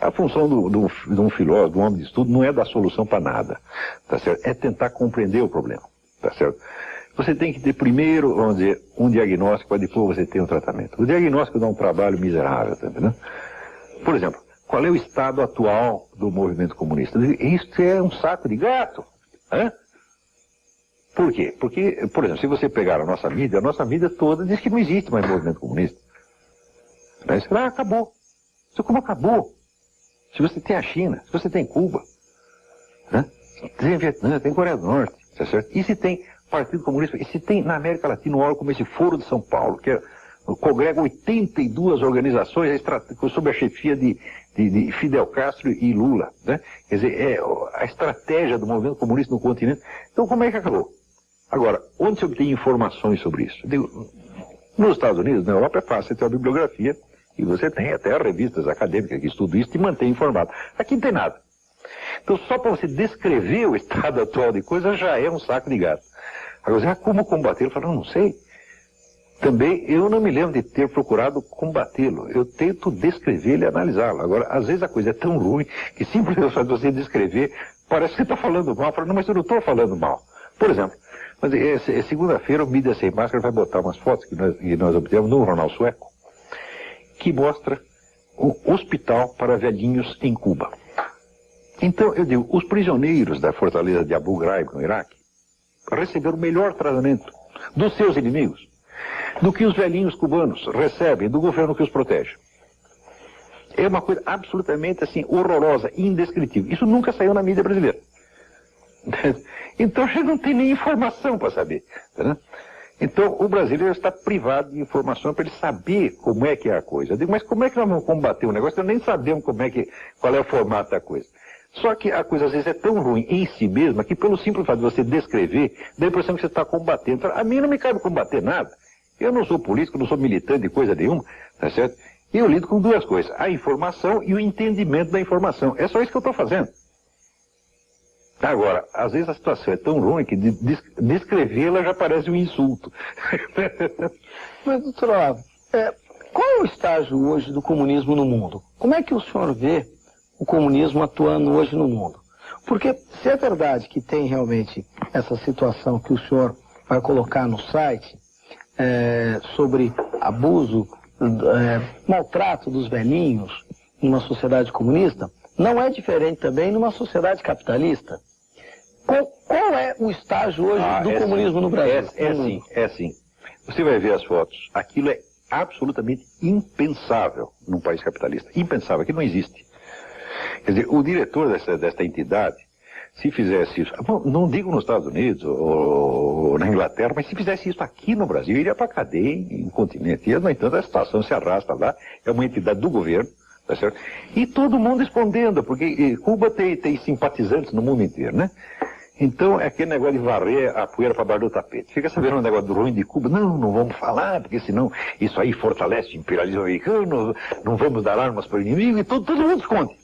A função de um filósofo, de um homem de estudo, não é dar solução para nada, tá certo? É tentar compreender o problema, tá certo? Você tem que ter primeiro, vamos dizer, um diagnóstico, para depois você ter um tratamento. O diagnóstico dá um trabalho miserável, tá entendendo? Por exemplo, qual é o estado atual do movimento comunista? Isso é um saco de gato. Por quê? Porque, por exemplo, se você pegar a nossa mídia toda diz que não existe mais movimento comunista. Mas acabou. Isso como acabou? Se você tem a China, se você tem Cuba, tem Vietnã, tem Coreia do Norte, tá certo? E se tem Partido Comunista, e se tem na América Latina um órgão como esse Foro de São Paulo, que congrega 82 organizações sob a chefia de Fidel Castro e Lula, né? Quer dizer, a estratégia do movimento comunista no continente. Então, como é que acabou? Agora, onde se obtém informações sobre isso? Nos Estados Unidos, na Europa é fácil, você tem uma bibliografia e você tem até revistas acadêmicas que estudam isso e mantém informado. Aqui não tem nada. Então, só para você descrever o estado atual de coisas já é um saco de gato. Agora, como combater? Eu falo, não sei. Também eu não me lembro de ter procurado combatê-lo. Eu tento descrevê-lo e analisá-lo. Agora, às vezes a coisa é tão ruim que simplesmente só de você descrever, parece que você está falando mal. Eu falo, não, mas eu não estou falando mal. Por exemplo, segunda-feira o Mídia Sem Máscara vai botar umas fotos que nós obtemos no jornal sueco, que mostra um hospital para velhinhos em Cuba. Então, eu digo, os prisioneiros da fortaleza de Abu Ghraib, no Iraque, receberam o melhor tratamento dos seus inimigos do que os velhinhos cubanos recebem do governo que os protege. É uma coisa absolutamente assim, horrorosa, indescritível. Isso nunca saiu na mídia brasileira. Então a gente não tem nem informação para saber. Tá? Então o brasileiro está privado de informação para ele saber como é que é a coisa. Eu digo, mas como é que nós vamos combater o negócio? Nós nem sabemos qual é o formato da coisa. Só que a coisa às vezes é tão ruim em si mesma que pelo simples fato de você descrever, dá a impressão que você está combatendo. A mim não me cabe combater nada. Eu não sou político, não sou militante de coisa nenhuma, tá certo? Eu lido com duas coisas, a informação e o entendimento da informação. É só isso que eu estou fazendo. Agora, às vezes a situação é tão ruim que descrevê-la já parece um insulto. Mas, doutor Olavo, qual é o estágio hoje do comunismo no mundo? Como é que o senhor vê o comunismo atuando hoje no mundo? Porque se é verdade que tem realmente essa situação que o senhor vai colocar no site, sobre abuso, maltrato dos velhinhos numa sociedade comunista, não é diferente também numa sociedade capitalista. Qual é o estágio hoje do comunismo no Brasil? É sim. Você vai ver as fotos. Aquilo é absolutamente impensável num país capitalista. Impensável, aquilo não existe. Quer dizer, o diretor desta entidade, se fizesse isso, não digo nos Estados Unidos ou na Inglaterra, mas se fizesse isso aqui no Brasil, iria para a cadeia em continente. E, no entanto, a situação se arrasta lá, é uma entidade do governo, tá certo? E todo mundo respondendo, porque Cuba tem simpatizantes no mundo inteiro, né? Então, é aquele negócio de varrer a poeira para baixo do tapete. Fica sabendo um negócio do ruim de Cuba? Não vamos falar, porque senão isso aí fortalece o imperialismo americano, não vamos dar armas para o inimigo, e todo mundo esconde.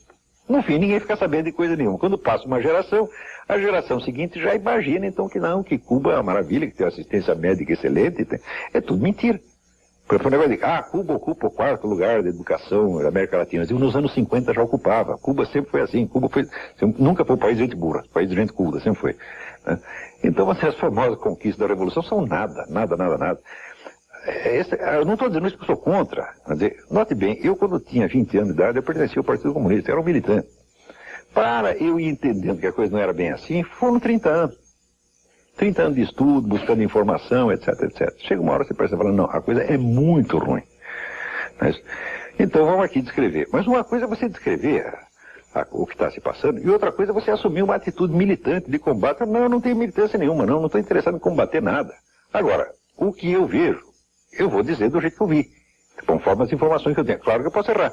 No fim, ninguém fica sabendo de coisa nenhuma. Quando passa uma geração, a geração seguinte já imagina, então, que Cuba é uma maravilha, que tem assistência médica excelente. É tudo mentira. Foi um negócio de Cuba ocupa o 4º lugar da educação da América Latina. Eu digo, nos anos 50 já ocupava. Cuba sempre foi assim. Nunca foi um país de gente burra. País de gente culta, sempre foi. Né? Então, as famosas conquistas da Revolução são nada. Eu não estou dizendo isso porque eu sou contra. Note bem, eu quando tinha 20 anos de idade, eu pertencia ao Partido Comunista, eu era um militante. Para eu ir entendendo que a coisa não era bem assim, foram 30 anos. 30 anos de estudo, buscando informação, etc. Chega uma hora que você percebe, falando, não, a coisa é muito ruim. Então vamos aqui descrever. Mas uma coisa é você descrever o que está se passando, e outra coisa é você assumir uma atitude militante de combate. Não, eu não tenho militância nenhuma, não estou interessado em combater nada. Agora, o que eu vejo, eu vou dizer do jeito que eu vi, conforme as informações que eu tenho. Claro que eu posso errar,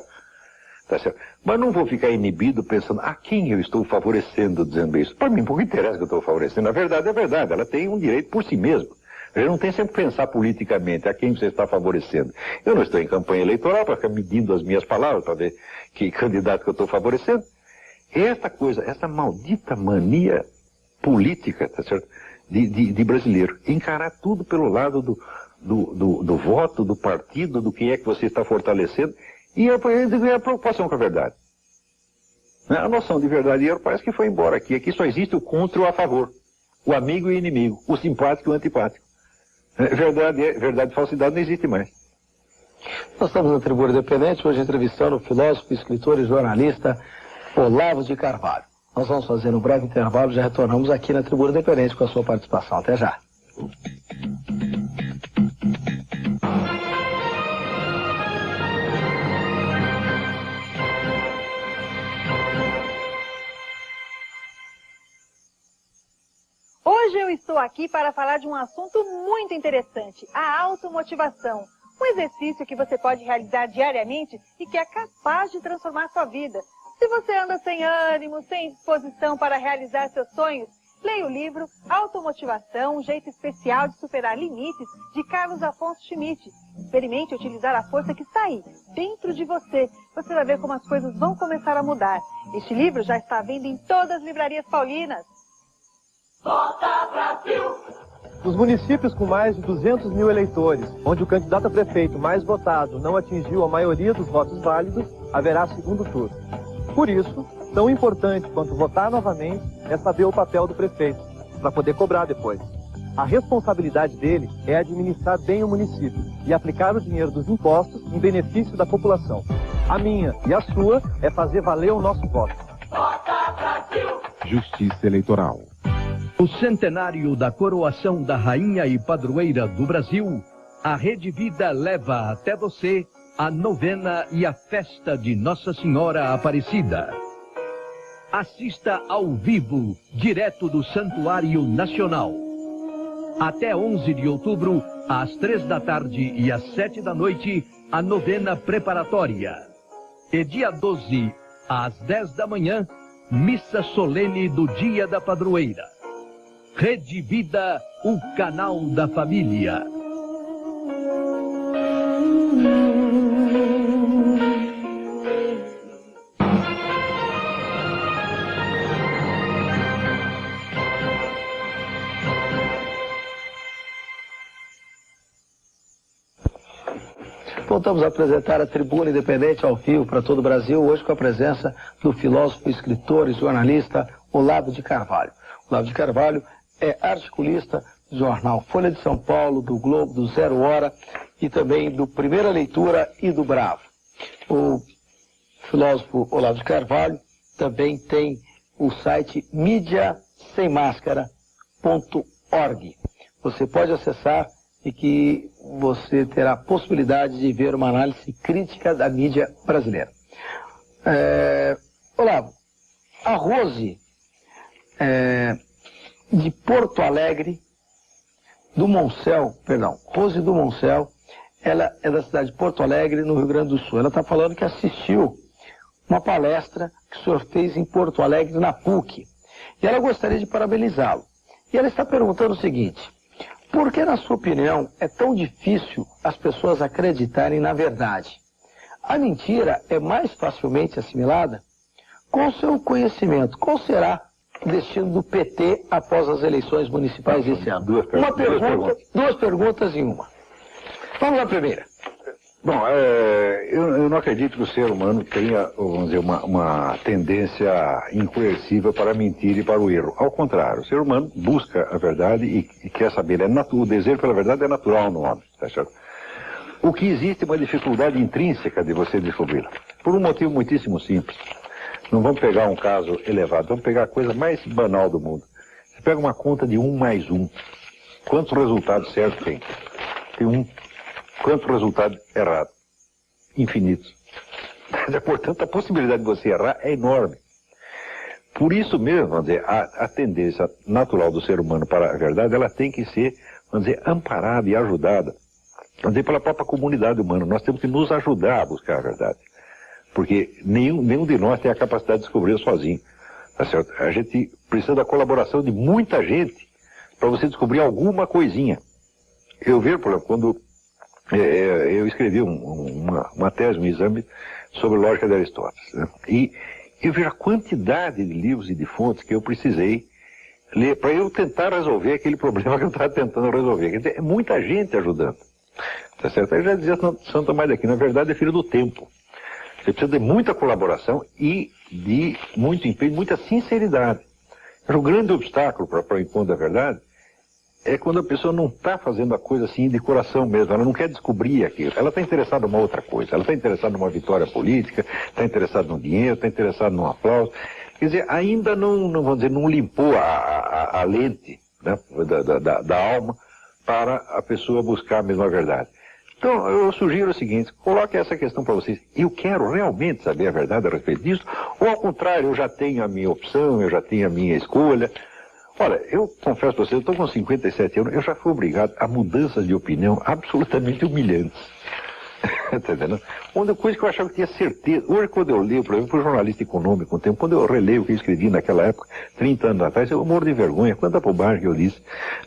tá certo? Mas não vou ficar inibido pensando a quem eu estou favorecendo dizendo isso. Para mim, pouco interessa que eu estou favorecendo. A verdade é verdade, ela tem um direito por si mesma. A gente não tem sempre que pensar politicamente a quem você está favorecendo. Eu não estou em campanha eleitoral para ficar medindo as minhas palavras para ver que candidato que eu estou favorecendo. Esta coisa, essa maldita mania política, tá certo? De brasileiro. Encarar tudo pelo lado do voto, do partido, do quem é que você está fortalecendo, e a preocupação com a verdade. A noção de verdadeiro parece que foi embora aqui. Aqui só existe o contra e o a favor, o amigo e o inimigo, o simpático e o antipático. Verdade e falsidade não existe mais. Nós estamos na Tribuna Independente, hoje entrevistando o filósofo, escritor e jornalista Olavo de Carvalho. Nós vamos fazer um breve intervalo, já retornamos aqui na Tribuna Independente com a sua participação. Até já. Hoje eu estou aqui para falar de um assunto muito interessante, a automotivação. Um exercício que você pode realizar diariamente e que é capaz de transformar sua vida. Se você anda sem ânimo, sem disposição para realizar seus sonhos, leia o livro Automotivação, um jeito especial de superar limites, de Carlos Afonso Schmitt. Experimente utilizar a força que está aí, dentro de você. Você vai ver como as coisas vão começar a mudar. Este livro já está à venda em todas as livrarias paulinas. Vota Brasil! Nos municípios com mais de 200 mil eleitores, onde o candidato a prefeito mais votado não atingiu a maioria dos votos válidos, haverá segundo turno. Por isso, tão importante quanto votar novamente é saber o papel do prefeito, para poder cobrar depois. A responsabilidade dele é administrar bem o município e aplicar o dinheiro dos impostos em benefício da população. A minha e a sua é fazer valer o nosso voto. Vota Brasil! Justiça Eleitoral. No centenário da coroação da Rainha e Padroeira do Brasil, a Rede Vida leva até você a novena e a festa de Nossa Senhora Aparecida. Assista ao vivo, direto do Santuário Nacional. Até 11 de outubro, às 3 da tarde e às 7 da noite, a novena preparatória. E dia 12, às 10 da manhã, missa solene do Dia da Padroeira. Rede Vida, o canal da família. Voltamos a apresentar a Tribuna Independente ao vivo para todo o Brasil, hoje com a presença do filósofo, escritor e jornalista Olavo de Carvalho. Olavo de Carvalho é articulista do jornal Folha de São Paulo, do Globo, do Zero Hora e também do Primeira Leitura e do Bravo. O filósofo Olavo de Carvalho também tem o site mídiasemmascara.org. Você pode acessar e que você terá a possibilidade de ver uma análise crítica da mídia brasileira. Olavo, a Rose de Porto Alegre, Rose do Moncel, ela é da cidade de Porto Alegre, no Rio Grande do Sul. Ela está falando que assistiu uma palestra que o senhor fez em Porto Alegre, na PUC, e ela gostaria de parabenizá-lo. E ela está perguntando o seguinte: por que, na sua opinião, é tão difícil as pessoas acreditarem na verdade? A mentira é mais facilmente assimilada? Com o seu conhecimento, qual será o destino do PT após as eleições municipais desse ano? Duas perguntas em uma. Vamos lá, primeira. Bom, eu não acredito que o ser humano tenha, vamos dizer, uma tendência incoercível para a mentira e para o erro. Ao contrário, o ser humano busca a verdade e quer saber. O desejo pela verdade é natural no homem, tá certo? O que existe é uma dificuldade intrínseca de você descobri-la. Por um motivo muitíssimo simples. Não vamos pegar um caso elevado, vamos pegar a coisa mais banal do mundo. Você pega uma conta de 1 mais 1. Quantos resultados certos tem? Tem 1. Quanto resultado errado? Infinitos. Portanto, a possibilidade de você errar é enorme. Por isso mesmo, vamos dizer, a tendência natural do ser humano para a verdade, ela tem que ser, vamos dizer, amparada e ajudada. Vamos dizer, pela própria comunidade humana. Nós temos que nos ajudar a buscar a verdade. Porque nenhum de nós tem a capacidade de descobrir sozinho. Tá certo? A gente precisa da colaboração de muita gente para você descobrir alguma coisinha. Eu vejo, por exemplo, quando eu escrevi uma tese, um exame sobre lógica de Aristóteles, né? E eu vejo a quantidade de livros e de fontes que eu precisei ler para eu tentar resolver aquele problema que eu estava tentando resolver. Quer dizer, é muita gente ajudando. Tá certo? Eu já dizia Santo Tomás de Aquino, na verdade é filho do tempo. Você precisa de muita colaboração e de muito empenho, muita sinceridade. O grande obstáculo para o encontro da verdade é quando a pessoa não está fazendo a coisa assim de coração mesmo, ela não quer descobrir aquilo, ela está interessada numa outra coisa, ela está interessada numa vitória política, está interessada no dinheiro, está interessada num aplauso. Quer dizer, ainda não vamos dizer, não limpou a lente, né, da alma para a pessoa buscar a mesma verdade. Então, eu sugiro o seguinte, coloque essa questão para vocês. Eu quero realmente saber a verdade a respeito disso, ou ao contrário, eu já tenho a minha opção, eu já tenho a minha escolha. Olha, eu confesso para vocês, eu estou com 57 anos, eu já fui obrigado a mudanças de opinião absolutamente humilhantes. Está entendendo? Uma coisa que eu achava que tinha certeza. Hoje, quando eu leio, por exemplo, fui jornalista econômico um tempo, quando eu releio o que eu escrevi naquela época, 30 anos atrás, eu morro de vergonha, quanta bobagem que eu disse.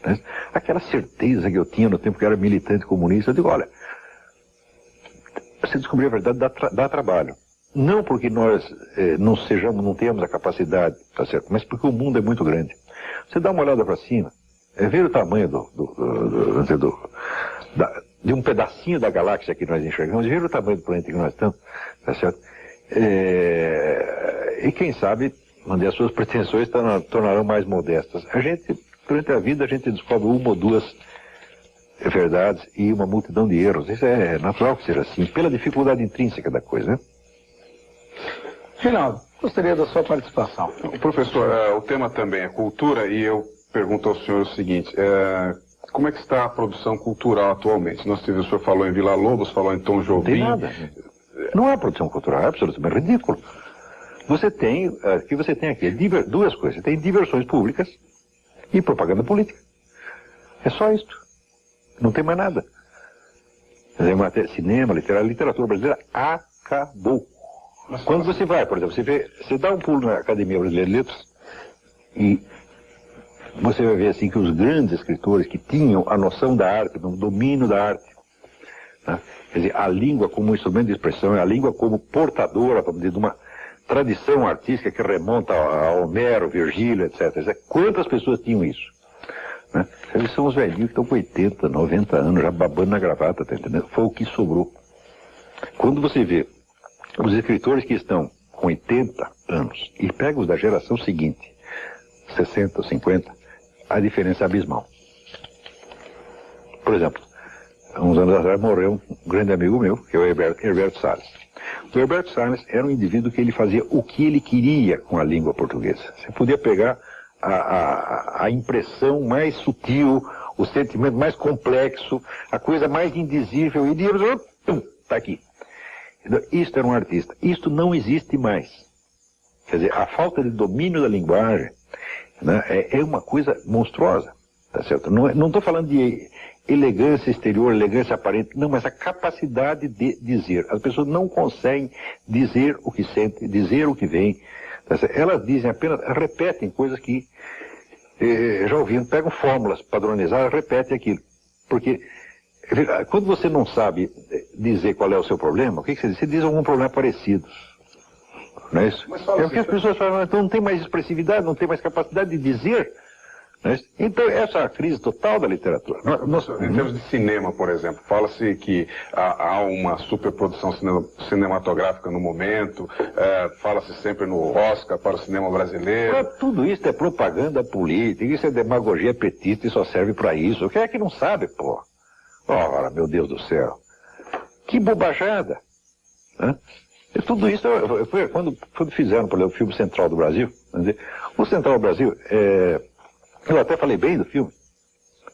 Né? Aquela certeza que eu tinha no tempo que eu era militante comunista, eu digo, olha, você descobrir a verdade dá trabalho. Não porque nós não tenhamos a capacidade, tá certo? Mas porque o mundo é muito grande. Você dá uma olhada para cima, vê o tamanho de um pedacinho da galáxia que nós enxergamos, vê o tamanho do planeta que nós estamos, tá certo? E quem sabe, as suas pretensões tornarão mais modestas. Durante a vida, a gente descobre uma ou duas verdades e uma multidão de erros. Isso é natural que seja assim, pela dificuldade intrínseca da coisa, né? Ginaldo, gostaria da sua participação. Professor, o tema também é cultura e eu pergunto ao senhor o seguinte, como é que está a produção cultural atualmente? O senhor falou em Vila Lobos, falou em Tom Jobim. Não tem nada. Não há produção cultural, é absolutamente ridículo. Você tem, o que você tem aqui é duas coisas. Você tem diversões públicas e propaganda política. É só isto. Não tem mais nada. Cinema, literatura brasileira acabou. Quando você vai, por exemplo, você dá um pulo na Academia Brasileira de Letras e você vai ver assim que os grandes escritores que tinham a noção da arte, do domínio da arte, né? Quer dizer, a língua como instrumento de expressão, a língua como portadora, vamos dizer, de uma tradição artística que remonta a Homero, Virgílio, etc. Quantas pessoas tinham isso? Né? Eles são os velhinhos que estão com 80, 90 anos, já babando na gravata, tá entendendo? Foi o que sobrou. Quando você vê os escritores que estão com 80 anos e pega os da geração seguinte, 60, 50, a diferença é abismal. Por exemplo, há uns anos atrás morreu um grande amigo meu, que é o Herberto Salles. O Herberto Salles era um indivíduo que ele fazia o que ele queria com a língua portuguesa. Você podia pegar a impressão mais sutil, o sentimento mais complexo, a coisa mais indizível, e dizer, está aqui. Isto era um artista. Isto não existe mais. Quer dizer, a falta de domínio da linguagem, né, é uma coisa monstruosa. Tá certo? Não estou falando de elegância exterior, elegância aparente, não, mas a capacidade de dizer. As pessoas não conseguem dizer o que sentem, dizer o que vem. Tá certo? Elas dizem apenas, repetem coisas que já ouviram, pegam fórmulas padronizadas, repetem aquilo. Porque quando você não sabe dizer qual é o seu problema, o que você diz? Você diz algum problema parecido. Não é isso? É o que as pessoas falam, então não tem mais expressividade, não tem mais capacidade de dizer. Então, essa é a crise total da literatura. Em termos de cinema, por exemplo, fala-se que há uma superprodução cinematográfica no momento, fala-se sempre no Oscar para o cinema brasileiro. Tudo isso é propaganda política, isso é demagogia petista e só serve para isso. Quem é que não sabe, pô? Ora, meu Deus do céu. Que bobajada. Tudo isso foi quando fizeram, por exemplo, o filme Central do Brasil. O Central do Brasil eu até falei bem do filme,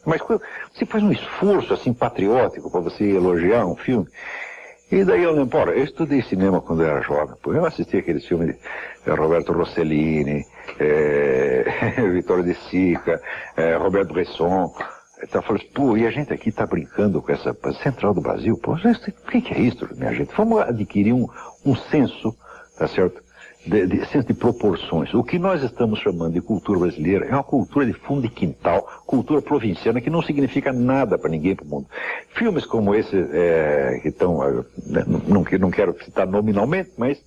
mas você faz um esforço assim patriótico para você elogiar um filme, e daí eu lembro, eu estudei cinema quando eu era jovem, eu assisti aqueles filmes de Roberto Rossellini, Vittorio De Sica, Roberto Bresson, então eu falei, e a gente aqui está brincando com essa Central do Brasil, o que é isso, minha gente? Vamos adquirir um senso, tá certo? Senso de proporções. O que nós estamos chamando de cultura brasileira é uma cultura de fundo de quintal, cultura provinciana, que não significa nada para ninguém para o mundo. Filmes como esse, que estão, não quero citar nominalmente, mas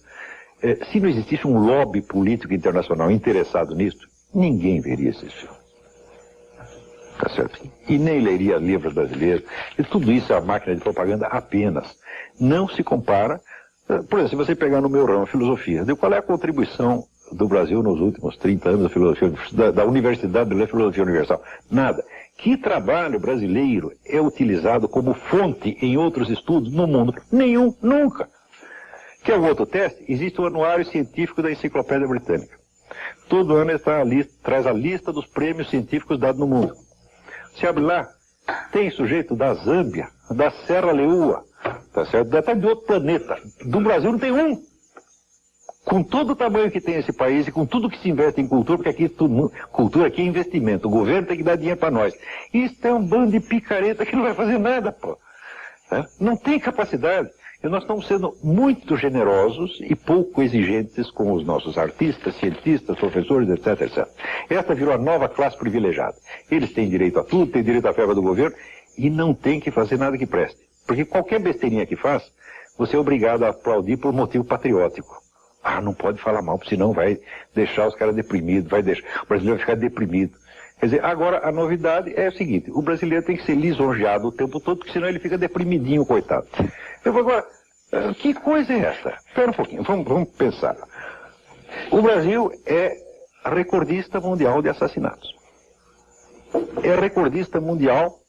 se não existisse um lobby político internacional interessado nisso, ninguém veria esses filmes. Tá certo? E nem leria livros brasileiros. E tudo isso é uma máquina de propaganda apenas. Não se compara. Por exemplo, se você pegar no meu ramo, filosofia, qual é a contribuição do Brasil nos últimos 30 anos da filosofia, da Universidade de Filosofia Universal? Nada. Que trabalho brasileiro é utilizado como fonte em outros estudos no mundo? Nenhum, nunca. Quer um outro teste? Existe o Anuário Científico da Enciclopédia Britânica. Todo ano ele traz a lista dos prêmios científicos dados no mundo. Se abre lá, tem sujeito da Zâmbia, da Serra Leoa, tá certo? Até de outro planeta. Do Brasil não tem um. Com todo o tamanho que tem esse país e com tudo que se investe em cultura, porque aqui cultura aqui é investimento. O governo tem que dar dinheiro para nós. Isso é um bando de picareta que não vai fazer nada, pô. Não tem capacidade. E nós estamos sendo muito generosos e pouco exigentes com os nossos artistas, cientistas, professores, etc, etc. Esta virou a nova classe privilegiada. Eles têm direito a tudo, têm direito à verba do governo e não tem que fazer nada que preste. Porque qualquer besteirinha que faz, você é obrigado a aplaudir por motivo patriótico. Não pode falar mal, porque senão vai deixar os caras deprimidos, vai deixar o brasileiro ficar deprimido. Quer dizer, agora a novidade é o seguinte, o brasileiro tem que ser lisonjeado o tempo todo, porque senão ele fica deprimidinho, coitado. Eu vou agora, que coisa é essa? Espera um pouquinho, vamos pensar. O Brasil é recordista mundial de assassinatos. É recordista mundial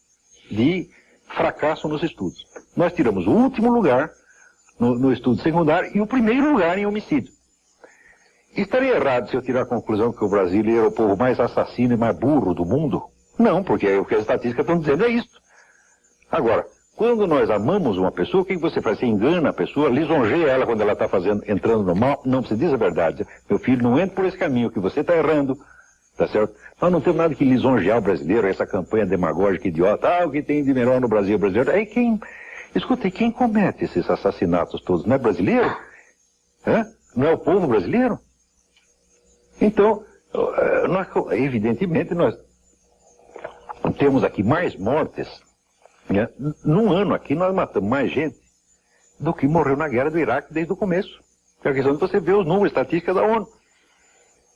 de fracasso nos estudos. Nós tiramos o último lugar no estudo secundário e o primeiro lugar em homicídio. Estaria errado se eu tirar a conclusão que o brasileiro é o povo mais assassino e mais burro do mundo? Não, porque o que as estatísticas estão dizendo é isso. Agora, quando nós amamos uma pessoa, o que você faz? Você engana a pessoa, lisonjeia ela quando ela está entrando no mal. Não, você diz a verdade. Meu filho, não entre por esse caminho, que você está errando. Tá certo? Nós não temos nada que lisonjear o brasileiro, essa campanha demagógica idiota. O que tem de melhor no Brasil, brasileiro? Escuta, quem comete esses assassinatos todos? Não é brasileiro? Não é o povo brasileiro? Então, evidentemente, nós temos aqui mais mortes. Né? Num ano aqui nós matamos mais gente do que morreu na guerra do Iraque desde o começo. É a questão de você ver os números estatísticos da ONU.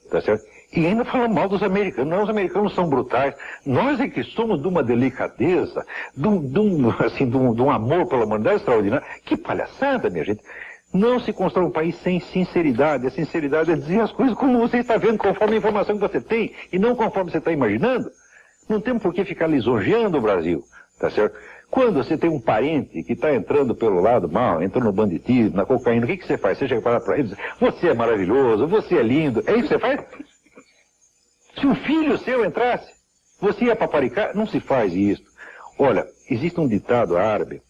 Tá certo? E ainda falando mal dos americanos. Não, os americanos são brutais. Nós é que somos de uma delicadeza, de um amor pela humanidade extraordinário. Que palhaçada, minha gente. Não se constrói um país sem sinceridade. A sinceridade é dizer as coisas como você está vendo, conforme a informação que você tem, e não conforme você está imaginando. Não temos por que ficar lisonjeando o Brasil. Tá certo? Quando você tem um parente que está entrando pelo lado mal, entrando no banditismo, na cocaína, o que você faz? Você chega para ele e diz, você é maravilhoso, você é lindo. É isso que você faz? Se um filho seu entrasse, você ia paparicar? Não se faz isso. Olha, existe um ditado árabe.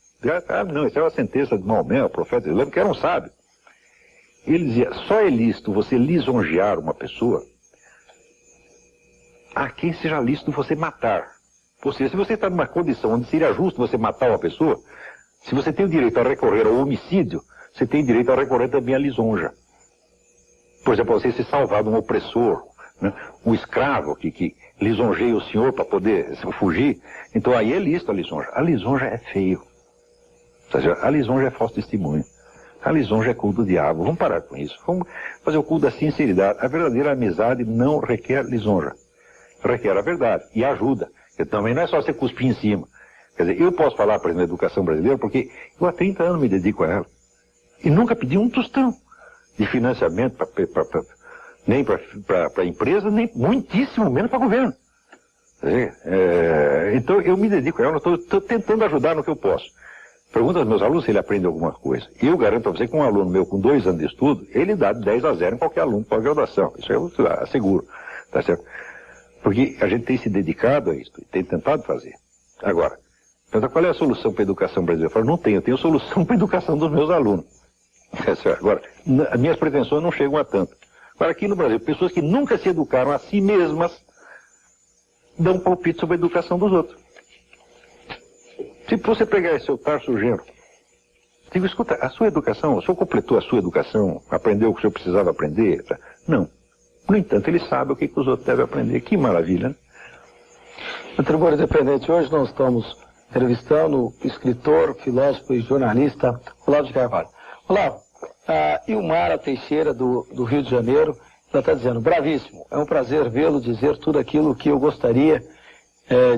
Não, isso é uma sentença de Maomé, o profeta islâmico, que era um sábio. Ele dizia, só é lícito você lisonjear uma pessoa a quem seja lícito você matar. Ou seja, se você está numa condição onde seria justo você matar uma pessoa, se você tem o direito a recorrer ao homicídio, você tem direito a recorrer também à lisonja. Por exemplo, você se salvar de um opressor, né? Um escravo que lisonjeia o senhor para poder fugir, então aí é lícito a lisonja. A lisonja é feio. Ou seja, a lisonja é falso testemunho. A lisonja é culto do diabo. Vamos parar com isso. Vamos fazer o culto da sinceridade. A verdadeira amizade não requer lisonja. Requer a verdade e ajuda. Também não é só você cuspir em cima. Quer dizer, eu posso falar, por exemplo, da educação brasileira, porque eu há 30 anos me dedico a ela. E nunca pedi um tostão de financiamento nem para a empresa, nem muitíssimo menos para o governo. Então eu me dedico a ela, estou tentando ajudar no que eu posso. Pergunta aos meus alunos se ele aprende alguma coisa. Eu garanto para você que um aluno meu com 2 anos de estudo, ele dá 10-0 em qualquer aluno para a graduação. Isso eu asseguro. Tá certo? Porque a gente tem se dedicado a isso, tem tentado fazer. Agora, qual é a solução para a educação brasileira? Eu falo, não tenho, eu tenho solução para a educação dos meus alunos. Agora, as minhas pretensões não chegam a tanto. Agora, aqui no Brasil, pessoas que nunca se educaram a si mesmas dão palpite sobre a educação dos outros. Se você pegar esse seu Tarso Genro, digo, escuta, a sua educação, o senhor completou a sua educação, aprendeu o que o senhor precisava aprender? Não. No entanto, ele sabe o que os outros devem aprender. Que maravilha, né? No Tribuna Independente, hoje nós estamos entrevistando o escritor, filósofo e jornalista Olavo de Carvalho. Olavo, a Ilmara Teixeira, do Rio de Janeiro, ela está dizendo, bravíssimo, é um prazer vê-lo dizer tudo aquilo que eu gostaria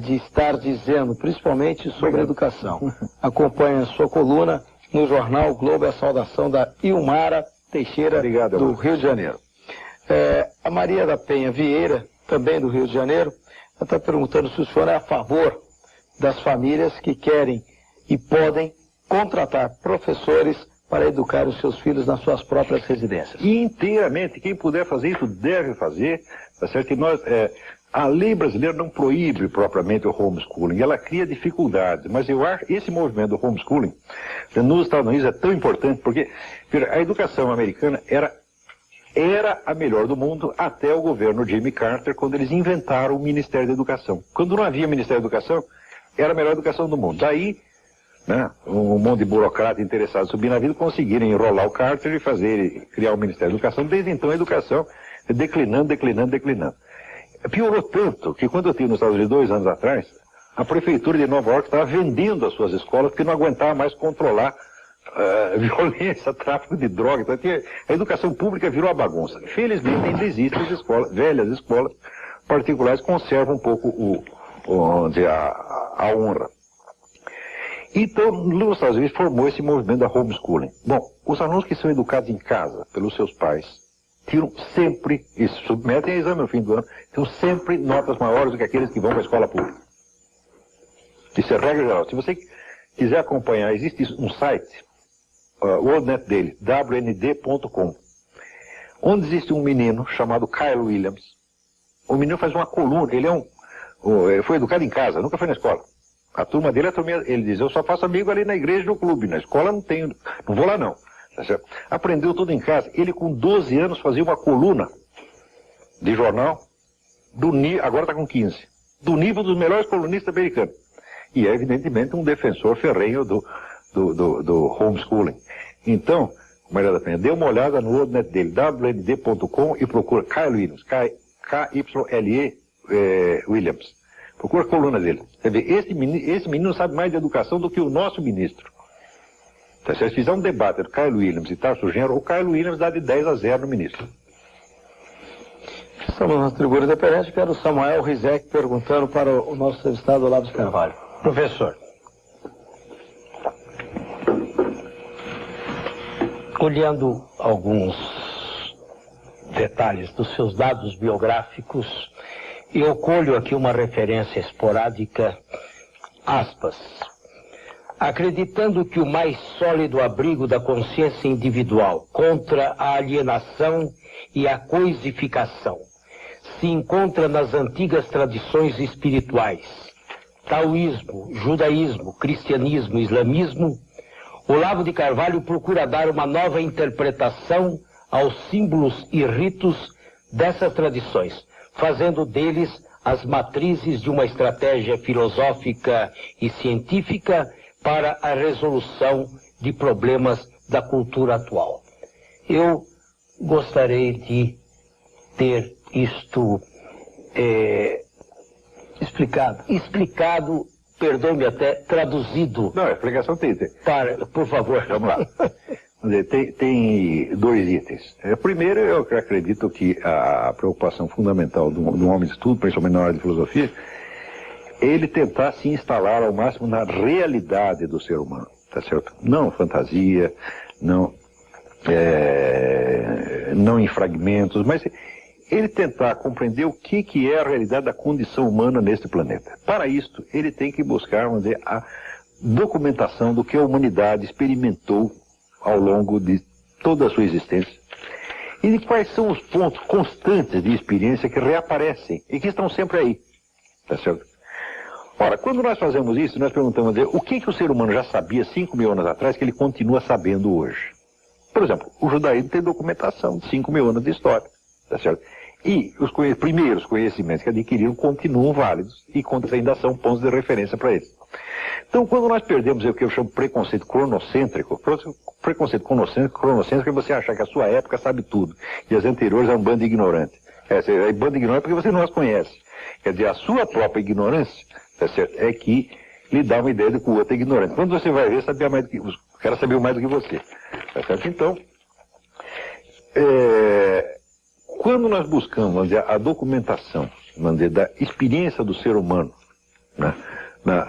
de estar dizendo, principalmente sobre a educação. Acompanhe a sua coluna no jornal o Globo, é a saudação da Ilmara Teixeira, do Rio de Janeiro. A Maria da Penha Vieira, também do Rio de Janeiro, ela está perguntando se o senhor é a favor das famílias que querem e podem contratar professores para educar os seus filhos nas suas próprias residências. Inteiramente. Quem puder fazer isso deve fazer. Tá certo? Que a lei brasileira não proíbe propriamente o homeschooling, ela cria dificuldades. Mas eu acho que esse movimento do homeschooling nos Estados Unidos é tão importante porque a educação americana era a melhor do mundo até o governo Jimmy Carter, quando eles inventaram o Ministério da Educação. Quando não havia Ministério da Educação, era a melhor educação do mundo. Daí, né, um monte de burocrata interessado em subir na vida conseguiram enrolar o Carter e criar o Ministério da Educação. Desde então a educação declinando. Piorou tanto que quando eu estive nos Estados Unidos 2 anos atrás, a prefeitura de Nova York estava vendendo as suas escolas porque não aguentava mais controlar violência, tráfico de drogas. A educação pública virou uma bagunça. Felizmente ainda existem as escolas, velhas escolas particulares conservam um pouco a honra. Então, nos Estados Unidos formou esse movimento da homeschooling. Bom, os alunos que são educados em casa pelos seus pais tiram sempre, e se submetem a exame no fim do ano, tiram sempre notas maiores do que aqueles que vão para a escola pública. Isso é regra geral. Se você quiser acompanhar, existe um site, o WorldNet dele, wnd.com, onde existe um menino chamado Kyle Williams. O menino faz uma coluna, ele foi educado em casa, nunca foi na escola. A turma dele, ele diz, eu só faço amigo ali na igreja e no clube, na escola não tenho, não vou lá não. Tá certo? Aprendeu tudo em casa. Ele com 12 anos fazia uma coluna de jornal, agora está com 15, do nível dos melhores colunistas americanos. E é evidentemente um defensor ferrenho do homeschooling. Então, Maria da Penha, dê uma olhada no webnet dele, wnd.com, e procura Kyle Williams, K-Y-L-E Williams. Procura a coluna dele. Você vê, esse menino sabe mais de educação do que o nosso ministro. Então, se eles fizerem um debate do Kyle Williams e Tarso Genro, o Kyle Williams dá de 10-0 no ministro. Estamos na tribuna independente, quero o Samuel Rizek perguntando para o nosso entrevistado Olavo de Carvalho. Professor, olhando alguns detalhes dos seus dados biográficos, eu colho aqui uma referência esporádica, aspas, acreditando que o mais sólido abrigo da consciência individual contra a alienação e a coisificação se encontra nas antigas tradições espirituais, taoísmo, judaísmo, cristianismo, islamismo, Olavo de Carvalho procura dar uma nova interpretação aos símbolos e ritos dessas tradições, fazendo deles as matrizes de uma estratégia filosófica e científica para a resolução de problemas da cultura atual. Eu gostaria de ter isto explicado, perdoe-me até, traduzido. Não, a explicação tem. Por favor. Vamos lá. Tem dois itens. Primeiro, eu acredito que a preocupação fundamental de um homem de estudo, principalmente na área de filosofia, é ele tentar se instalar ao máximo na realidade do ser humano, tá certo? Não fantasia, não em fragmentos, mas ele tentar compreender o que é a realidade da condição humana neste planeta. Para isso, ele tem que buscar, vamos dizer, a documentação do que a humanidade experimentou ao longo de toda a sua existência e de quais são os pontos constantes de experiência que reaparecem e que estão sempre aí, tá certo? Ora, quando nós fazemos isso, nós perguntamos o que o ser humano já sabia 5.000 anos atrás que ele continua sabendo hoje. Por exemplo, o judaísmo tem documentação de 5.000 anos de história, tá certo? E os primeiros conhecimentos que adquiriram continuam válidos e ainda são pontos de referência para eles. Então, quando nós perdemos o que eu chamo de preconceito cronocêntrico é você achar que a sua época sabe tudo e as anteriores é um bando de ignorante. É bando de ignorante porque você não as conhece. Quer dizer, a sua própria ignorância, tá certo, é que lhe dá uma ideia de que o outro é ignorante. Quando você vai ver, o cara sabia mais do que você. Tá certo? Então, quando nós buscamos, vamos dizer, a documentação, vamos dizer, da experiência do ser humano, né,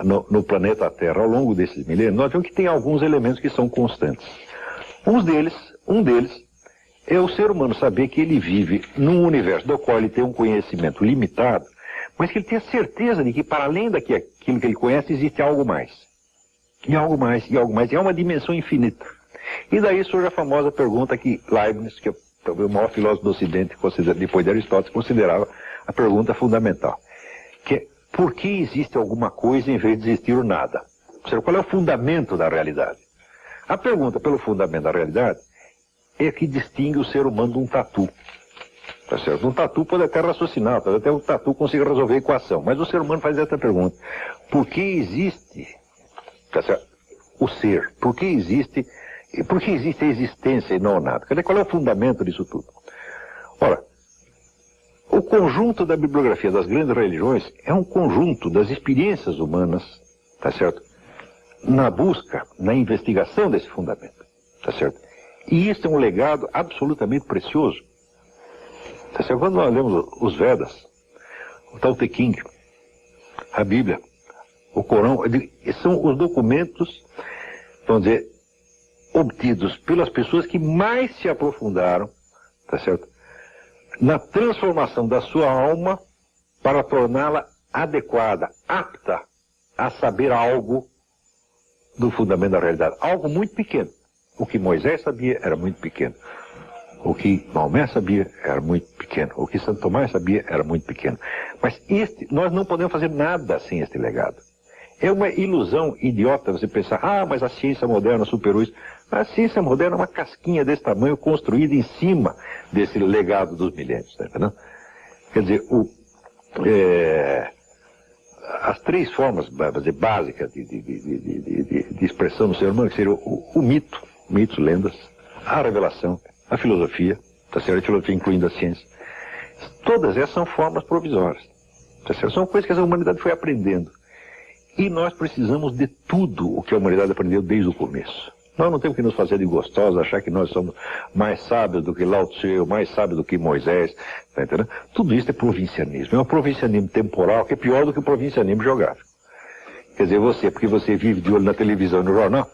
no planeta Terra ao longo desses milênios, nós vemos que tem alguns elementos que são constantes. Um deles é o ser humano saber que ele vive num universo do qual ele tem um conhecimento limitado, mas que ele tem a certeza de que para além daquilo que ele conhece existe algo mais. E algo mais, e algo mais. E é uma dimensão infinita. E daí surge a famosa pergunta que Leibniz, que é talvez o maior filósofo do Ocidente, depois de Aristóteles, considerava a pergunta fundamental. Que é, por que existe alguma coisa em vez de existir o nada? Ou seja, qual é o fundamento da realidade? A pergunta pelo fundamento da realidade é que distingue o ser humano de um tatu. Tá certo? Um tatu pode até raciocinar, pode até o tatu consiga resolver a equação, mas o ser humano faz essa pergunta. Por que existe, tá certo, o ser? Por que existe a existência e não o nada? Quer dizer, qual é o fundamento disso tudo? Ora, o conjunto da bibliografia das grandes religiões é um conjunto das experiências humanas, tá certo? Na busca, na investigação desse fundamento, tá certo? E isso é um legado absolutamente precioso. Tá certo? Quando nós lemos os Vedas, o Tao Te Ching, a Bíblia, o Corão, são os documentos, vamos dizer, obtidos pelas pessoas que mais se aprofundaram, tá certo? Na transformação da sua alma para torná-la adequada, apta a saber algo do fundamento da realidade. Algo muito pequeno. O que Moisés sabia era muito pequeno. O que Maomé sabia era muito pequeno. O que Santo Tomás sabia era muito pequeno. Mas nós não podemos fazer nada sem este legado. É uma ilusão idiota você pensar, mas a ciência moderna superou isso. A ciência moderna é uma casquinha desse tamanho construída em cima desse legado dos milênios. Tá entendendo? Quer dizer, as três formas básicas de expressão do ser humano, que seriam o mito, mitos, lendas, a revelação, a filosofia, tá certo? A filosofia incluindo a ciência. Todas essas são formas provisórias. Tá certo? São coisas que a humanidade foi aprendendo. E nós precisamos de tudo o que a humanidade aprendeu desde o começo. Nós não temos que nos fazer de gostosos, achar que nós somos mais sábios do que Lao Tse, mais sábios do que Moisés, tá entendendo? Tudo isso é provincianismo. É um provincianismo temporal que é pior do que o provincianismo geográfico. Quer dizer, porque você vive de olho na televisão e no jornal,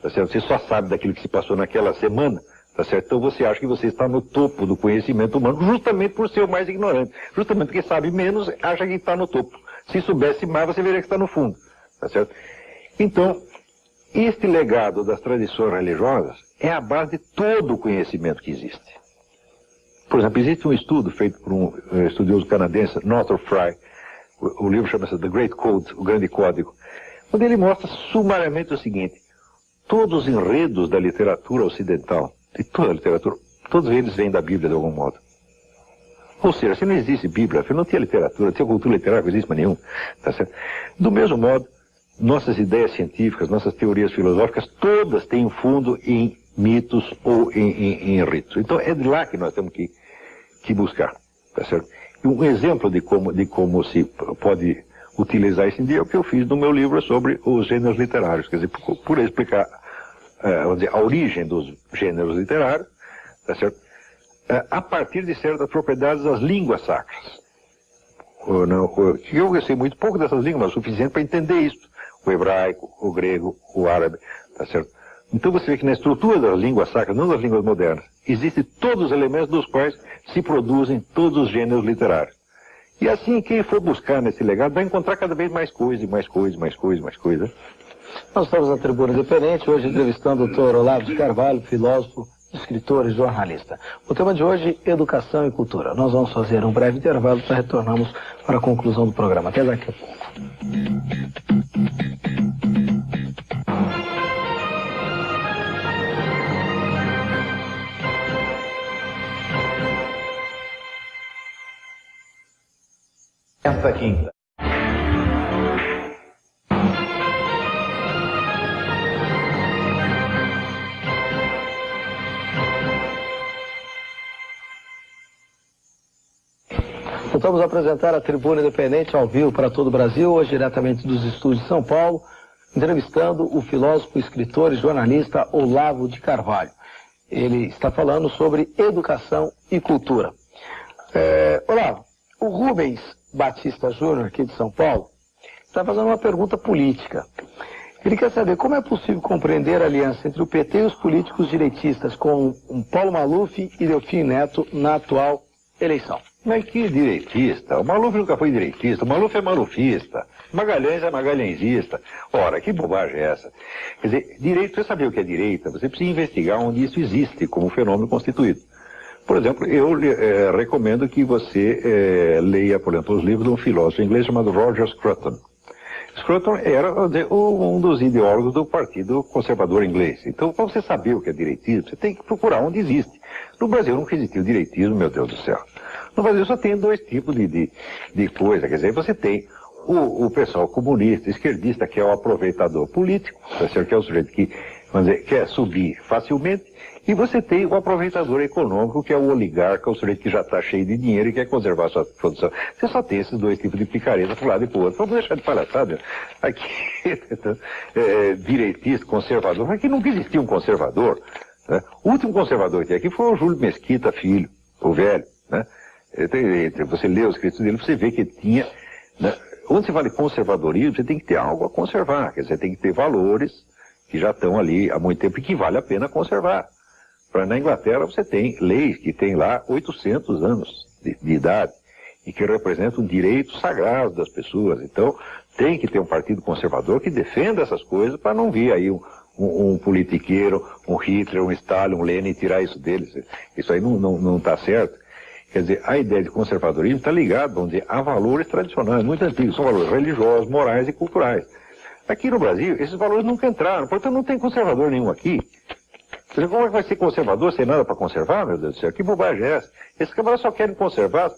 tá certo? Você só sabe daquilo que se passou naquela semana, tá certo? Então você acha que você está no topo do conhecimento humano, justamente por ser o mais ignorante. Justamente porque sabe menos, acha que está no topo. Se soubesse mais, você veria que está no fundo, tá certo? Então, este legado das tradições religiosas é a base de todo o conhecimento que existe. Por exemplo, existe um estudo feito por um estudioso canadense, Northrop Frye, o livro chama-se The Great Code, o Grande Código, onde ele mostra sumariamente o seguinte: todos os enredos da literatura ocidental, de toda a literatura, todos eles vêm da Bíblia de algum modo. Ou seja, se não existe Bíblia, se não tinha literatura, não tinha cultura literária, não existe mais nenhum, tá certo? Do mesmo modo, nossas ideias científicas, nossas teorias filosóficas, todas têm fundo em mitos ou em ritos. Então é de lá que nós temos que buscar, tá certo? E um exemplo de como se pode utilizar isso em dia é o que eu fiz no meu livro sobre os gêneros literários. Quer dizer, por explicar vamos dizer, a origem dos gêneros literários, tá certo? A partir de certas propriedades das línguas sacras. Eu sei muito pouco dessas línguas, mas o suficiente para entender isso. O hebraico, o grego, o árabe, tá certo? Então você vê que na estrutura das línguas sacras, não das línguas modernas, existem todos os elementos dos quais se produzem todos os gêneros literários. E assim, quem for buscar nesse legado vai encontrar cada vez mais coisa, mais coisa, mais coisa, mais coisa. Nós estamos na Tribuna Independente, hoje entrevistando o Dr. Olavo de Carvalho, filósofo, escritor e jornalista. O tema de hoje, educação e cultura. Nós vamos fazer um breve intervalo para retornarmos para a conclusão do programa. Até daqui a pouco. Esta quinta. Voltamos a apresentar a Tribuna Independente ao vivo para todo o Brasil, hoje diretamente dos estúdios de São Paulo, entrevistando o filósofo, escritor e jornalista Olavo de Carvalho. Ele está falando sobre educação e cultura. Olavo, o Rubens Batista Júnior, aqui de São Paulo, está fazendo uma pergunta política. Ele quer saber como é possível compreender a aliança entre o PT e os políticos direitistas com Paulo Maluf e Delfim Neto na atual eleição. Mas que direitista? O Maluf nunca foi direitista, o Maluf é malufista, Magalhães é magalhãesista. Ora, que bobagem é essa? Quer dizer, direito, você saber o que é direita, você precisa investigar onde isso existe como fenômeno constituído. Por exemplo, eu recomendo que você leia, por exemplo, os livros de um filósofo inglês chamado Roger Scruton. Scruton era um dos ideólogos do Partido Conservador Inglês. Então, para você saber o que é direitismo, você tem que procurar onde existe. No Brasil nunca existiu direitismo, meu Deus do céu. No Brasil só tem dois tipos de coisa. Quer dizer, você tem o pessoal comunista, esquerdista, que é o aproveitador político, que é o sujeito que, vamos dizer, quer subir facilmente, e você tem o aproveitador econômico, que é o oligarca, o sujeito que já está cheio de dinheiro e quer conservar a sua produção. Você só tem esses dois tipos de picareta para um lado e para o outro. Vamos deixar de palhaçada. Aqui, direitista, conservador, mas que nunca existiu um conservador. Né? O último conservador que tem aqui foi o Júlio Mesquita Filho, o velho. Né? Você lê os escritos dele, você vê que ele tinha... Né? Onde você fala de conservadorismo, você tem que ter algo a conservar. Quer dizer, você tem que ter valores que já estão ali há muito tempo e que vale a pena conservar. Na Inglaterra você tem leis que têm lá 800 anos de idade e que representam direitos sagrados das pessoas. Então tem que ter um partido conservador que defenda essas coisas para não vir aí um politiqueiro, um Hitler, um Stalin, um Lenin, tirar isso deles. Isso aí não está certo. Quer dizer, a ideia de conservadorismo está ligada, vamos dizer, a valores tradicionais, muito antigos, são valores religiosos, morais e culturais. Aqui no Brasil, esses valores nunca entraram, portanto não tem conservador nenhum aqui. Quer dizer, como é que vai ser conservador sem nada para conservar, meu Deus do céu? Que bobagem é essa? Esses camaradas só querem conservar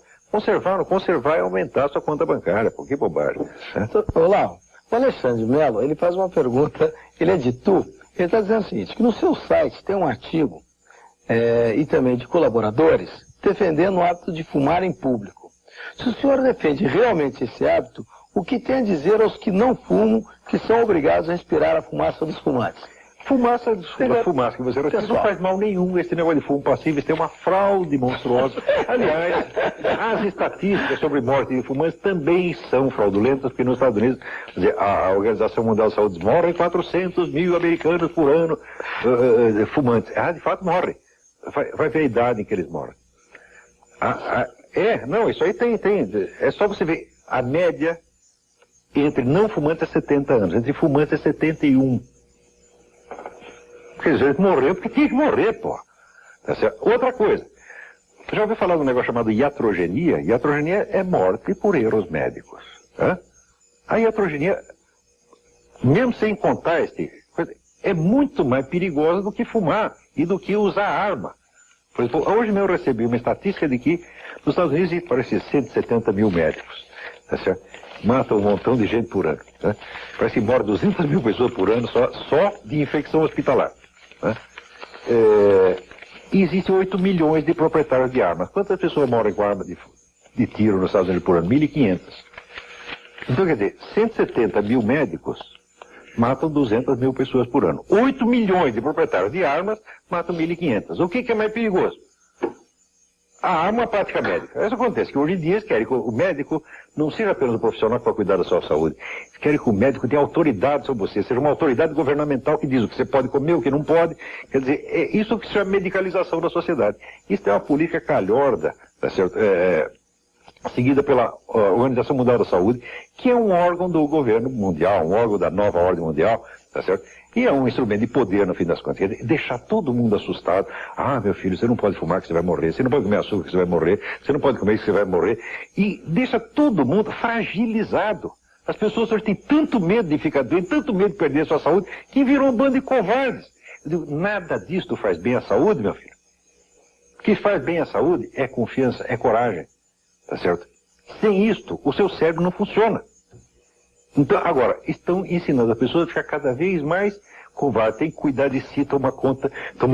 e aumentar a sua conta bancária, pô, que bobagem. Né? Olá, o Alexandre Mello, ele faz uma pergunta, ele é de Tu, ele está dizendo o seguinte, que no seu site tem um artigo, e também de colaboradores, defendendo o hábito de fumar em público. Se o senhor defende realmente esse hábito, o que tem a dizer aos que não fumam, que são obrigados a respirar a fumaça dos fumantes? Fumaça que você respira não faz mal nenhum. Esse negócio de fumo passivo, isso é uma fraude monstruosa. Aliás, as estatísticas sobre morte de fumantes também são fraudulentas, porque nos Estados Unidos, quer dizer, a Organização Mundial de Saúde morre 400 mil americanos por ano fumantes. De fato morrem. Vai ver a idade em que eles morrem. Isso aí tem. É só você ver. A média entre não fumantes é 70 anos, entre fumantes é 71. Quer dizer, morreu porque tinha que morrer, pô. Outra coisa. Você já ouviu falar de um negócio chamado iatrogenia? Iatrogenia é morte por erros médicos. Tá? A iatrogenia, mesmo sem contar é muito mais perigosa do que fumar e do que usar arma. Por exemplo, hoje mesmo eu recebi uma estatística de que nos Estados Unidos parece 170 mil médicos. Tá certo? Matam um montão de gente por ano. Né? Parece que morre 200 mil pessoas por ano só de infecção hospitalar. Né? E existem 8 milhões de proprietários de armas. Quantas pessoas moram com arma de tiro nos Estados Unidos por ano? 1.500. Então, quer dizer, 170 mil médicos matam 200 mil pessoas por ano. 8 milhões de proprietários de armas matam 1.500. O que é mais perigoso? A arma, a prática médica. Isso acontece, que hoje em dia eles querem que o médico não seja apenas um profissional para cuidar da sua saúde. Eles querem que o médico tenha autoridade sobre você, seja uma autoridade governamental que diz o que você pode comer, o que não pode. Quer dizer, é isso que se chama medicalização da sociedade. Isso é uma política calhorda, tá certo? Seguida pela Organização Mundial da Saúde, que é um órgão do governo mundial, um órgão da nova ordem mundial, tá certo? E é um instrumento de poder, no fim das contas. Quer dizer, deixar todo mundo assustado. Meu filho, você não pode fumar que você vai morrer. Você não pode comer açúcar que você vai morrer. Você não pode comer que você vai morrer. E deixa todo mundo fragilizado. As pessoas hoje têm tanto medo de ficar doente, tanto medo de perder a sua saúde, que virou um bando de covardes. Eu digo, nada disso faz bem à saúde, meu filho. O que faz bem à saúde é confiança, é coragem. Tá certo? Sem isto, o seu cérebro não funciona. Então, agora, estão ensinando as pessoas a ficar cada vez mais covarde, tem que cuidar de si, tomar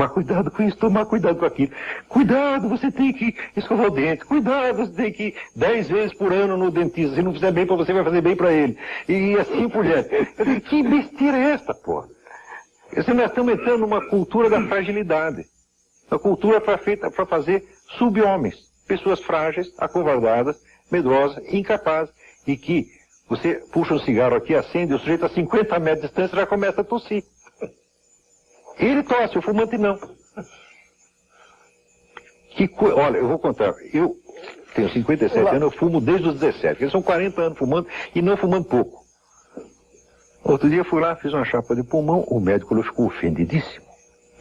cuidado com isso, tomar cuidado com aquilo. Cuidado, você tem que escovar o dente. Cuidado, você tem que ir 10 vezes por ano no dentista. Se não fizer bem para você, vai fazer bem para ele. E assim por diante. Eu digo, que besteira é essa, pô? Nós estamos entrando numa cultura da fragilidade. Uma cultura feita para fazer sub-homens. Pessoas frágeis, acovardadas, medrosas, incapazes, e que você puxa um cigarro aqui, acende, o sujeito a 50 metros de distância já começa a tossir. Ele tosse, o fumante não. Olha, eu vou contar. Eu tenho 57 anos, eu fumo desde os 17. Eles são 40 anos fumando e não fumando pouco. Outro dia eu fui lá, fiz uma chapa de pulmão, o médico ficou ofendidíssimo.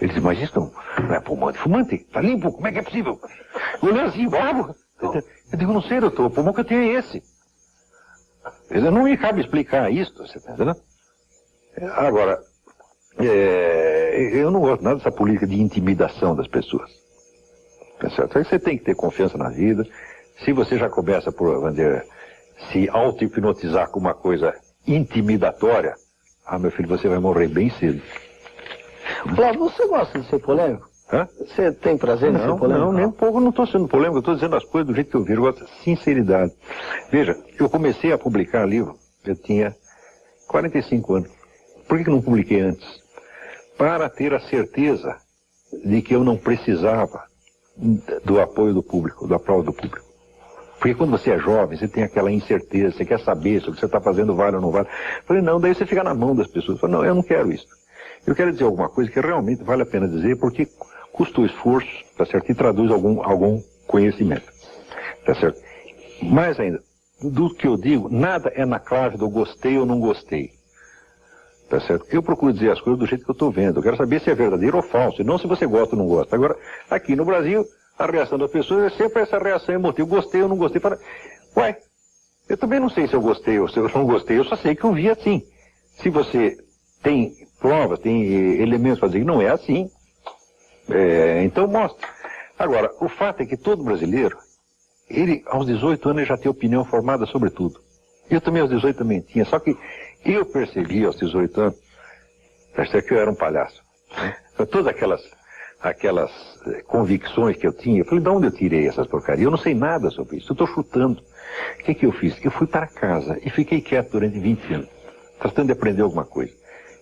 Ele disse, mas isso não é pulmão de fumante? Tá limpo, como é que é possível? Olhou assim, bravo. Eu digo, não sei, doutor, o pulmão que eu tenho é esse. Eu não me cabe explicar isso, você está entendendo? Agora, eu não gosto nada dessa política de intimidação das pessoas. Tá certo? Você tem que ter confiança na vida. Se você já começa por, vamos dizer, se auto-hipnotizar com uma coisa intimidatória, meu filho, você vai morrer bem cedo. Flávio, você gosta de ser polêmico? Você tem prazer em ser polêmico? Não, nem um pouco, não estou sendo polêmico, eu estou dizendo as coisas do jeito que eu vi, eu gosto de sinceridade. Veja, eu comecei a publicar livro, eu tinha 45 anos. Por que não publiquei antes? Para ter a certeza de que eu não precisava do apoio do público, do aplauso do público. Porque quando você é jovem, você tem aquela incerteza, você quer saber se o que você está fazendo vale ou não vale. Eu falei, não, daí você fica na mão das pessoas. Eu falei, não, eu não quero isso. Eu quero dizer alguma coisa que realmente vale a pena dizer, porque custa o esforço, tá certo? E traduz algum conhecimento, tá certo? Mais ainda, do que eu digo, nada é na clave do gostei ou não gostei. Tá certo? Eu procuro dizer as coisas do jeito que eu estou vendo. Eu quero saber se é verdadeiro ou falso, e não se você gosta ou não gosta. Agora, aqui no Brasil, a reação das pessoas é sempre essa reação emotiva. Gostei ou não gostei. Ué, eu também não sei se eu gostei ou se eu não gostei, eu só sei que eu vi assim. Se você tem provas, tem elementos para dizer que não é assim, então mostra. Agora, o fato é que todo brasileiro, ele aos 18 anos já tem opinião formada sobre tudo. Eu também aos 18 também tinha, só que eu percebi aos 18 anos, que eu era um palhaço. Né? Todas aquelas convicções que eu tinha, eu falei, de onde eu tirei essas porcarias? Eu não sei nada sobre isso, eu estou chutando. O que eu fiz? Eu fui para casa e fiquei quieto durante 20 anos, tratando de aprender alguma coisa.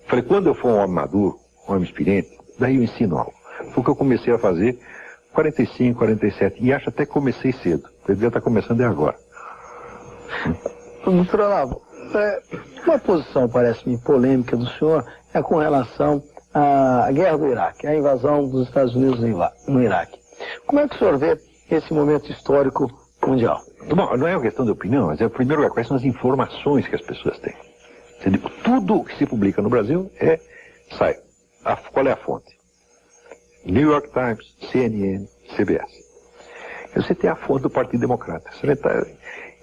Falei, quando eu for um homem maduro, um homem experiente, daí eu ensino algo. Foi o que eu comecei a fazer, 45, 47, e acho até que comecei cedo. Eu devia estar começando agora. Doutor Olavo, uma posição, parece-me, polêmica do senhor é com relação à guerra do Iraque, à invasão dos Estados Unidos no Iraque. Como é que o senhor vê esse momento histórico mundial? Bom, não é uma questão de opinião, mas primeiro, quais são as informações que as pessoas têm. Tudo que se publica no Brasil sai. Qual é a fonte? New York Times, CNN, CBS. Você tem a fonte do Partido Democrata.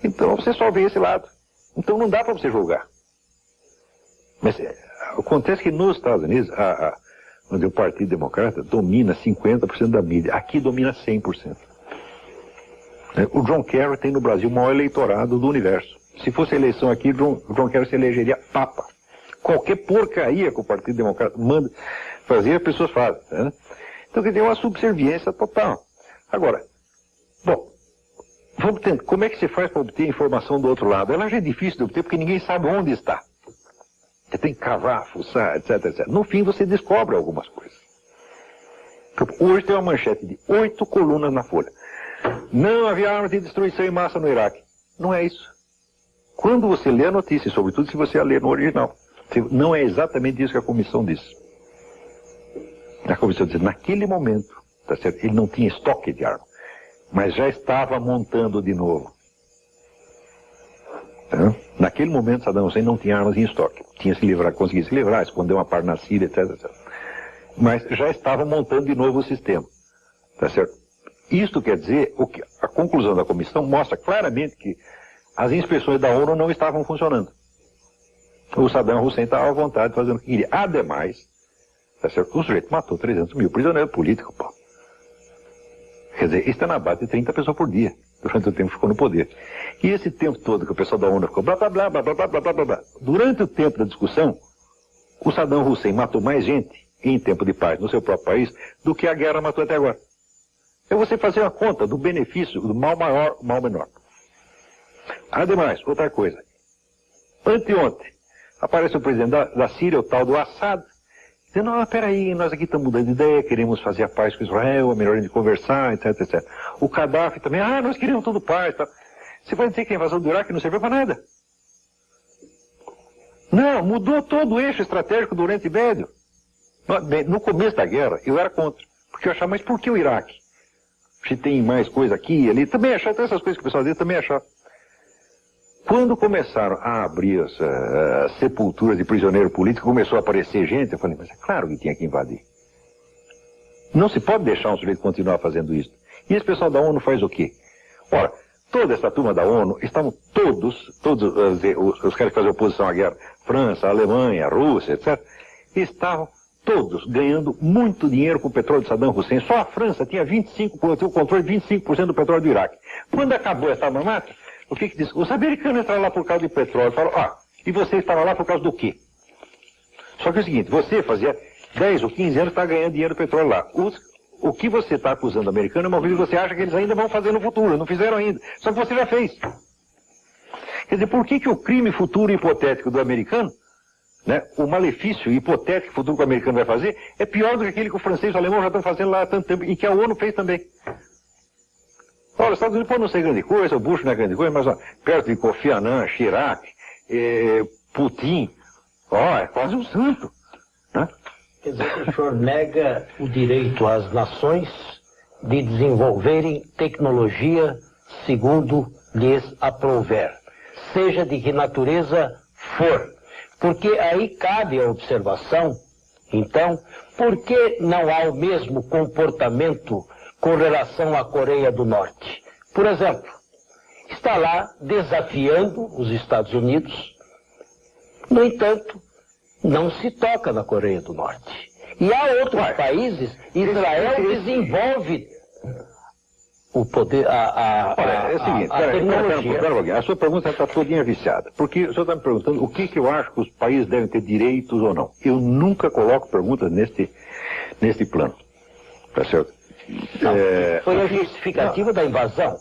Então você só vê esse lado. Então não dá para você julgar. Mas acontece que nos Estados Unidos, onde o Partido Democrata domina 50% da mídia, aqui domina 100%. O John Kerry tem no Brasil o maior eleitorado do universo. Se fosse eleição aqui, John Kerry se elegeria papa. Qualquer porcaria que o Partido Democrata manda fazer, as pessoas fazem. Né? Então, quer dizer, é uma subserviência total. Agora, bom, vamos tentar. Como é que se faz para obter informação do outro lado? Ela já é difícil de obter porque ninguém sabe onde está. Você tem que cavar, fuçar, etc, etc. No fim, você descobre algumas coisas. Hoje tem uma manchete de 8 colunas na Folha. Não havia armas de destruição em massa no Iraque. Não é isso. Quando você lê a notícia, sobretudo se você a lê no original, não é exatamente isso que a comissão disse. A comissão diz, naquele momento, tá certo? Ele não tinha estoque de arma, mas já estava montando de novo. Tá? Naquele momento, Saddam Hussein não tinha armas em estoque. Conseguia se livrar, esconder uma parte na Síria, etc, etc. Mas já estava montando de novo o sistema. Tá certo? Isto quer dizer, a conclusão da comissão mostra claramente que as inspeções da ONU não estavam funcionando. O Saddam Hussein estava à vontade fazendo o que queria. Ademais, tá certo? O sujeito matou 300 mil prisioneiros políticos, pô. Quer dizer, isso está na base de 30 pessoas por dia, durante o tempo que ficou no poder. E esse tempo todo que o pessoal da ONU ficou blá, blá, blá, blá, blá, blá, blá, blá, blá. Durante o tempo da discussão, o Saddam Hussein matou mais gente, em tempo de paz, no seu próprio país, do que a guerra matou até agora. É você fazer uma conta do benefício, do mal maior, mal menor. Ademais, outra coisa. Anteontem, aparece o presidente da Síria, o tal do Assad, dizendo, peraí, nós aqui estamos mudando de ideia, queremos fazer a paz com Israel, é melhor a gente conversar, etc, etc. O Gaddafi também, nós queríamos tudo paz, tá? Você vai dizer que a invasão do Iraque não serviu para nada? Não, mudou todo o eixo estratégico do Oriente Médio. No começo da guerra, eu era contra, porque eu achava, mas por que o Iraque? Se tem mais coisa aqui e ali, também achava, todas essas coisas que o pessoal diz, também achava. Quando começaram a abrir as sepulturas de prisioneiro político, começou a aparecer gente, eu falei, mas é claro que tinha que invadir. Não se pode deixar um sujeito continuar fazendo isso. E esse pessoal da ONU faz o quê? Ora, toda essa turma da ONU, estavam todos os caras que faziam oposição à guerra, França, Alemanha, Rússia, etc., estavam todos ganhando muito dinheiro com o petróleo de Saddam Hussein. Só a França tinha o controle de 25% do petróleo do Iraque. Quando acabou essa mamata, o que diz? Os americanos entraram lá por causa de petróleo. Falaram, e você estava lá por causa do quê? Só que é o seguinte, você fazia 10 ou 15 anos está ganhando dinheiro do petróleo lá. O que você está acusando o americano é uma coisa que você acha que eles ainda vão fazer no futuro. Não fizeram ainda. Só que você já fez. Quer dizer, por que o crime futuro hipotético do americano, né, o malefício hipotético futuro que o americano vai fazer, é pior do que aquele que o francês e o alemão já estão fazendo lá há tanto tempo, e que a ONU fez também. Olha, os Estados Unidos pode não ser grande coisa, o Bush não é grande coisa, mas perto de Kofi Annan, Chirac, Putin, é quase um santo. Né? Quer dizer que o senhor nega o direito às nações de desenvolverem tecnologia segundo lhes aprouver, seja de que natureza for. Porque aí cabe a observação, então, por que não há o mesmo comportamento com relação à Coreia do Norte? Por exemplo, está lá desafiando os Estados Unidos, no entanto, não se toca na Coreia do Norte. E há outros países, Israel desenvolve o poder, Olha, é o seguinte, a sua pergunta está todinha viciada, porque o senhor está me perguntando o que eu acho que os países devem ter direitos ou não. Eu nunca coloco perguntas neste plano, tá certo? Não, foi a justificativa da invasão.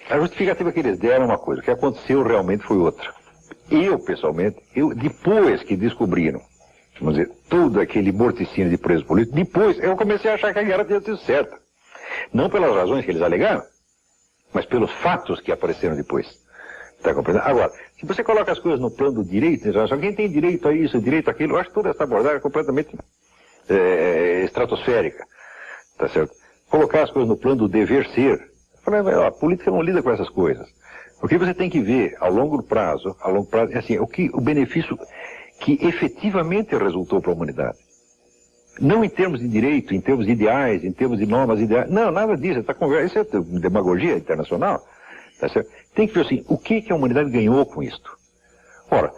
A justificativa que eles deram é uma coisa, o que aconteceu realmente foi outra. Eu, pessoalmente, depois que descobriram, vamos dizer, todo aquele morticínio de presos políticos, depois eu comecei a achar que a guerra tinha sido certa. Não pelas razões que eles alegaram, mas pelos fatos que apareceram depois. Está compreendendo? Agora, se você coloca as coisas no plano do direito, quem tem direito a isso, direito àquilo, eu acho que toda essa abordagem é completamente estratosférica. Tá certo? Colocar as coisas no plano do dever ser. A política não lida com essas coisas. O que você tem que ver a longo prazo é assim, o benefício que efetivamente resultou para a humanidade. Não em termos de direito, em termos de ideais, em termos de normas ideais. Não, nada disso. Isso é demagogia internacional. Tá certo? Tem que ver assim, o que a humanidade ganhou com isto? Ora,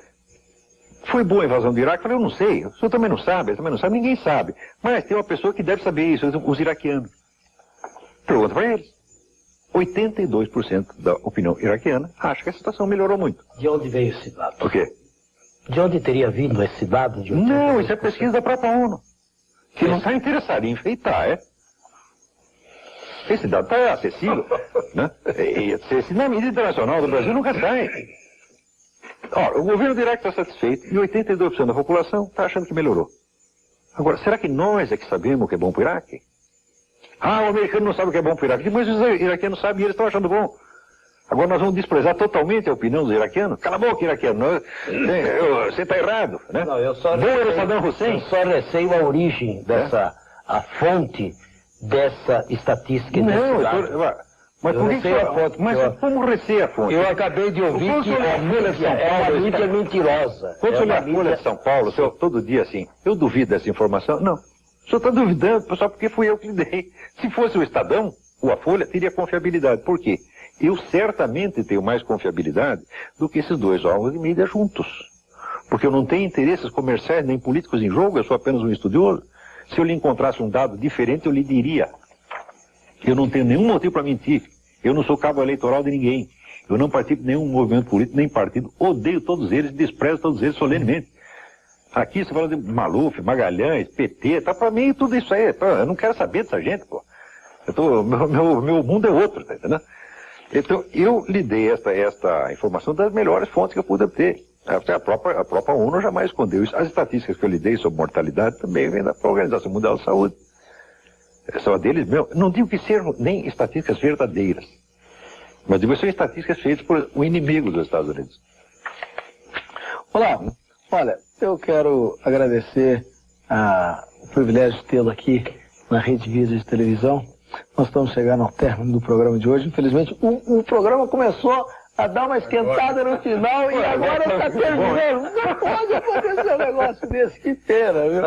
foi boa a invasão do Iraque? Eu falei, eu não sei. O senhor também não sabe, ninguém sabe. Mas tem uma pessoa que deve saber isso, os iraquianos. Pergunta para eles. 82% da opinião iraquiana acha que a situação melhorou muito. De onde veio esse dado? Por quê? De onde teria vindo esse dado? De não, isso é pesquisa da própria ONU. Que não está interessado em enfeitar, Esse dado está acessível, né? Esse na mídia internacional do Brasil nunca sai. Ora, o governo do Iraque está satisfeito e 82% da população está achando que melhorou. Agora, será que nós é que sabemos o que é bom para o Iraque? O americano não sabe o que é bom para o Iraque, mas os iraquianos sabem e eles estão achando bom. Agora nós vamos desprezar totalmente a opinião dos iraquianos? Cala a boca, iraquiano. Você está errado, né? Não, eu só receio a origem dessa, a fonte dessa estatística. Não, mas por que a fonte? Mas como receia a fonte? Eu acabei de ouvir que a mídia é mentirosa. Quando você lê a Folha de São Paulo, todo dia assim, eu duvido dessa informação? Não. O senhor está duvidando só porque fui eu que lhe dei. Se fosse o Estadão ou a Folha, teria confiabilidade. Por quê? Eu certamente tenho mais confiabilidade do que esses dois órgãos de mídia juntos. Porque eu não tenho interesses comerciais nem políticos em jogo, eu sou apenas um estudioso. Se eu lhe encontrasse um dado diferente, eu lhe diria. Eu não tenho nenhum motivo para mentir. Eu não sou cabo eleitoral de ninguém. Eu não participo de nenhum movimento político, nem partido. Odeio todos eles, desprezo todos eles solenemente. Aqui você fala de Maluf, Magalhães, PT, tá para mim tudo isso aí. Eu não quero saber dessa gente, pô. Meu mundo é outro, tá entendendo? Então, eu lhe dei esta informação das melhores fontes que eu pude obter. A própria ONU jamais escondeu isso. As estatísticas que eu lhe dei sobre mortalidade também vêm da Organização Mundial de Saúde. São a deles mesmo. Não digo que sejam nem estatísticas verdadeiras, mas digo que são estatísticas feitas por um inimigo dos Estados Unidos. Olá, olha, eu quero agradecer o privilégio de tê-lo aqui na Rede Vida de Televisão. Nós estamos chegando ao término do programa de hoje. Infelizmente, o programa começou a dar uma esquentada no final e agora está terminando. Não pode acontecer um negócio desse, que pena, viu?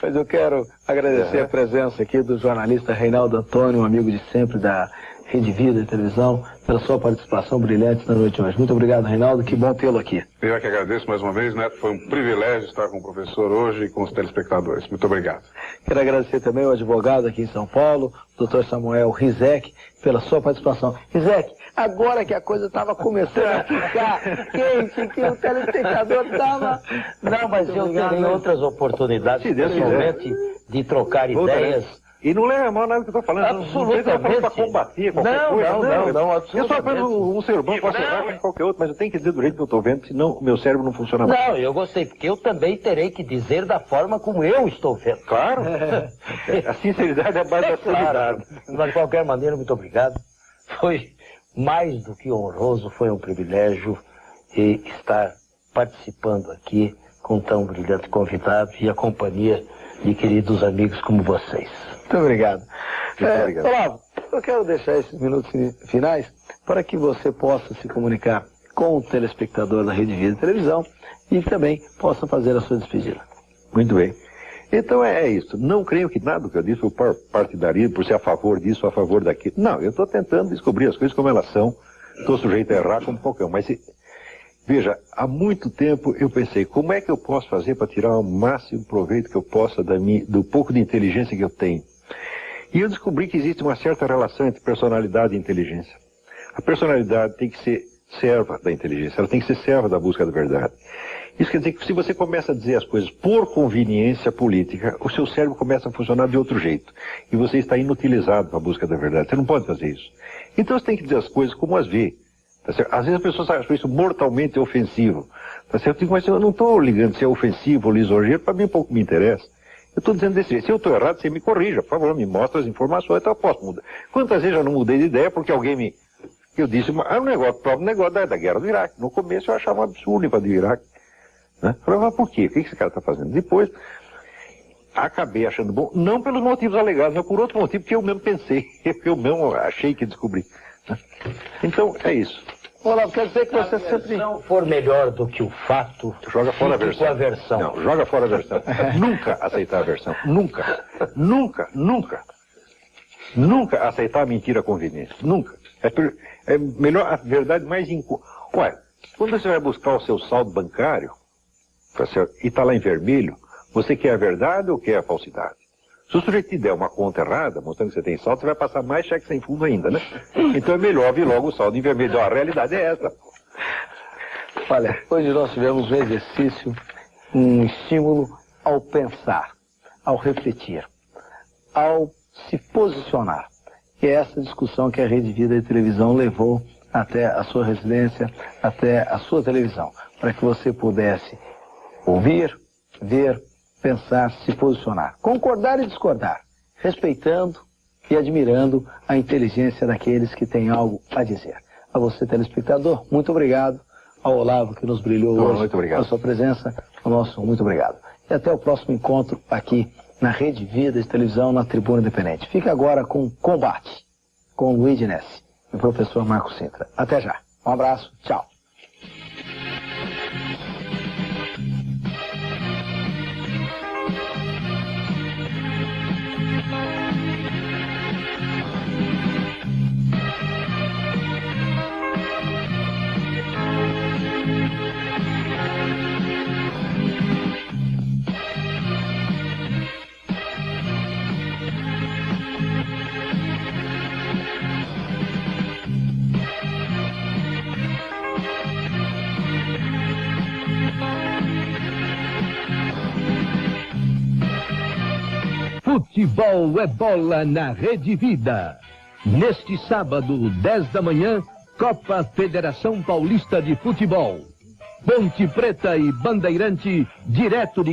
Mas eu quero agradecer a presença aqui do jornalista Reinaldo Antônio, um amigo de sempre da Rede Vida de Televisão, pela sua participação brilhante na noite de hoje. Muito obrigado, Reinaldo, que bom tê-lo aqui. Eu que agradeço mais uma vez, Neto. Foi um privilégio estar com o professor hoje e com os telespectadores. Muito obrigado. Quero agradecer também ao advogado aqui em São Paulo, o Dr. Samuel Rizek, pela sua participação. Rizek, agora que a coisa estava começando a ficar quente, que o telespectador estava... Não, mas eu terei outras oportunidades, pessoalmente, de trocar ideias. E não leva mal nada que eu estou falando. Absolutamente. Não estou para combater qualquer coisa. Não, absolutamente. Eu sou apenas um ser humano, posso errar como qualquer outro, mas eu tenho que dizer do jeito que eu estou vendo, senão o meu cérebro não funciona mais. Não, eu gostei, porque eu também terei que dizer da forma como eu estou vendo. Claro. A sinceridade é a base da claro. Mas de qualquer maneira, muito obrigado. Foi mais do que honroso, foi um privilégio estar participando aqui com tão brilhante convidado e a companhia de queridos amigos como vocês. Muito obrigado. Olavo, eu quero deixar esses minutos finais para que você possa se comunicar com o telespectador da Rede Vida Televisão e também possa fazer a sua despedida. Muito bem. Então é isso. Não creio que nada que eu disse por partidarismo, por ser a favor disso ou a favor daquilo. Não, eu estou tentando descobrir as coisas como elas são. Estou sujeito a errar como qualquer um. Mas veja, há muito tempo eu pensei, como é que eu posso fazer para tirar o máximo proveito que eu possa do pouco de inteligência que eu tenho? E eu descobri que existe uma certa relação entre personalidade e inteligência. A personalidade tem que ser serva da inteligência, ela tem que ser serva da busca da verdade. Isso quer dizer que se você começa a dizer as coisas por conveniência política, o seu cérebro começa a funcionar de outro jeito. E você está inutilizado para a busca da verdade. Você não pode fazer isso. Então você tem que dizer as coisas como as vê. Tá certo? Às vezes as pessoas acham isso mortalmente ofensivo. Tá certo? Eu digo, mas eu não estou ligando se é ofensivo ou lisonjeiro, para mim pouco me interessa. Eu estou dizendo desse jeito. Se eu estou errado, você me corrija, por favor, me mostra as informações, então eu posso mudar. Quantas vezes eu já não mudei de ideia porque alguém me... Eu disse, o próprio negócio da guerra do Iraque. No começo eu achava um absurdo para do Iraque. Né? Eu falei, mas por quê? O que esse cara está fazendo? Depois, acabei achando bom, não pelos motivos alegados, mas por outro motivo que eu mesmo pensei, eu mesmo achei que descobri. Né? Então, é isso. Olá, quer dizer que você sempre... Se não for melhor do que o fato, joga fora a versão. Não, joga fora a versão. Nunca aceitar a versão. Nunca. Nunca, nunca. Nunca aceitar a mentira conveniente. Nunca. É melhor a verdade mais... Ué, quando você vai buscar o seu saldo bancário, tá certo? E está lá em vermelho, você quer a verdade ou quer a falsidade? Se o sujeito te der uma conta errada, mostrando que você tem saldo, você vai passar mais cheque sem fundo ainda, né? Então é melhor vir logo o saldo em vermelho. A realidade é essa. Olha, hoje nós tivemos um exercício, um estímulo ao pensar, ao refletir, ao se posicionar. E é essa discussão que a Rede Vida de Televisão levou até a sua residência, até a sua televisão, para que você pudesse ouvir, ver, pensar, se posicionar, concordar e discordar, respeitando e admirando a inteligência daqueles que têm algo a dizer. A você, telespectador, muito obrigado. Ao Olavo, que nos brilhou hoje, muito obrigado. a sua presença, o nosso muito obrigado. E até o próximo encontro aqui na Rede Vida de Televisão, na Tribuna Independente. Fica agora com Combate, com Luiz Dinesi e o professor Marco Sintra. Até já. Um abraço. Tchau. Futebol é bola na Rede Vida. Neste sábado, 10 da manhã, Copa Federação Paulista de Futebol. Ponte Preta e Bandeirante, direto de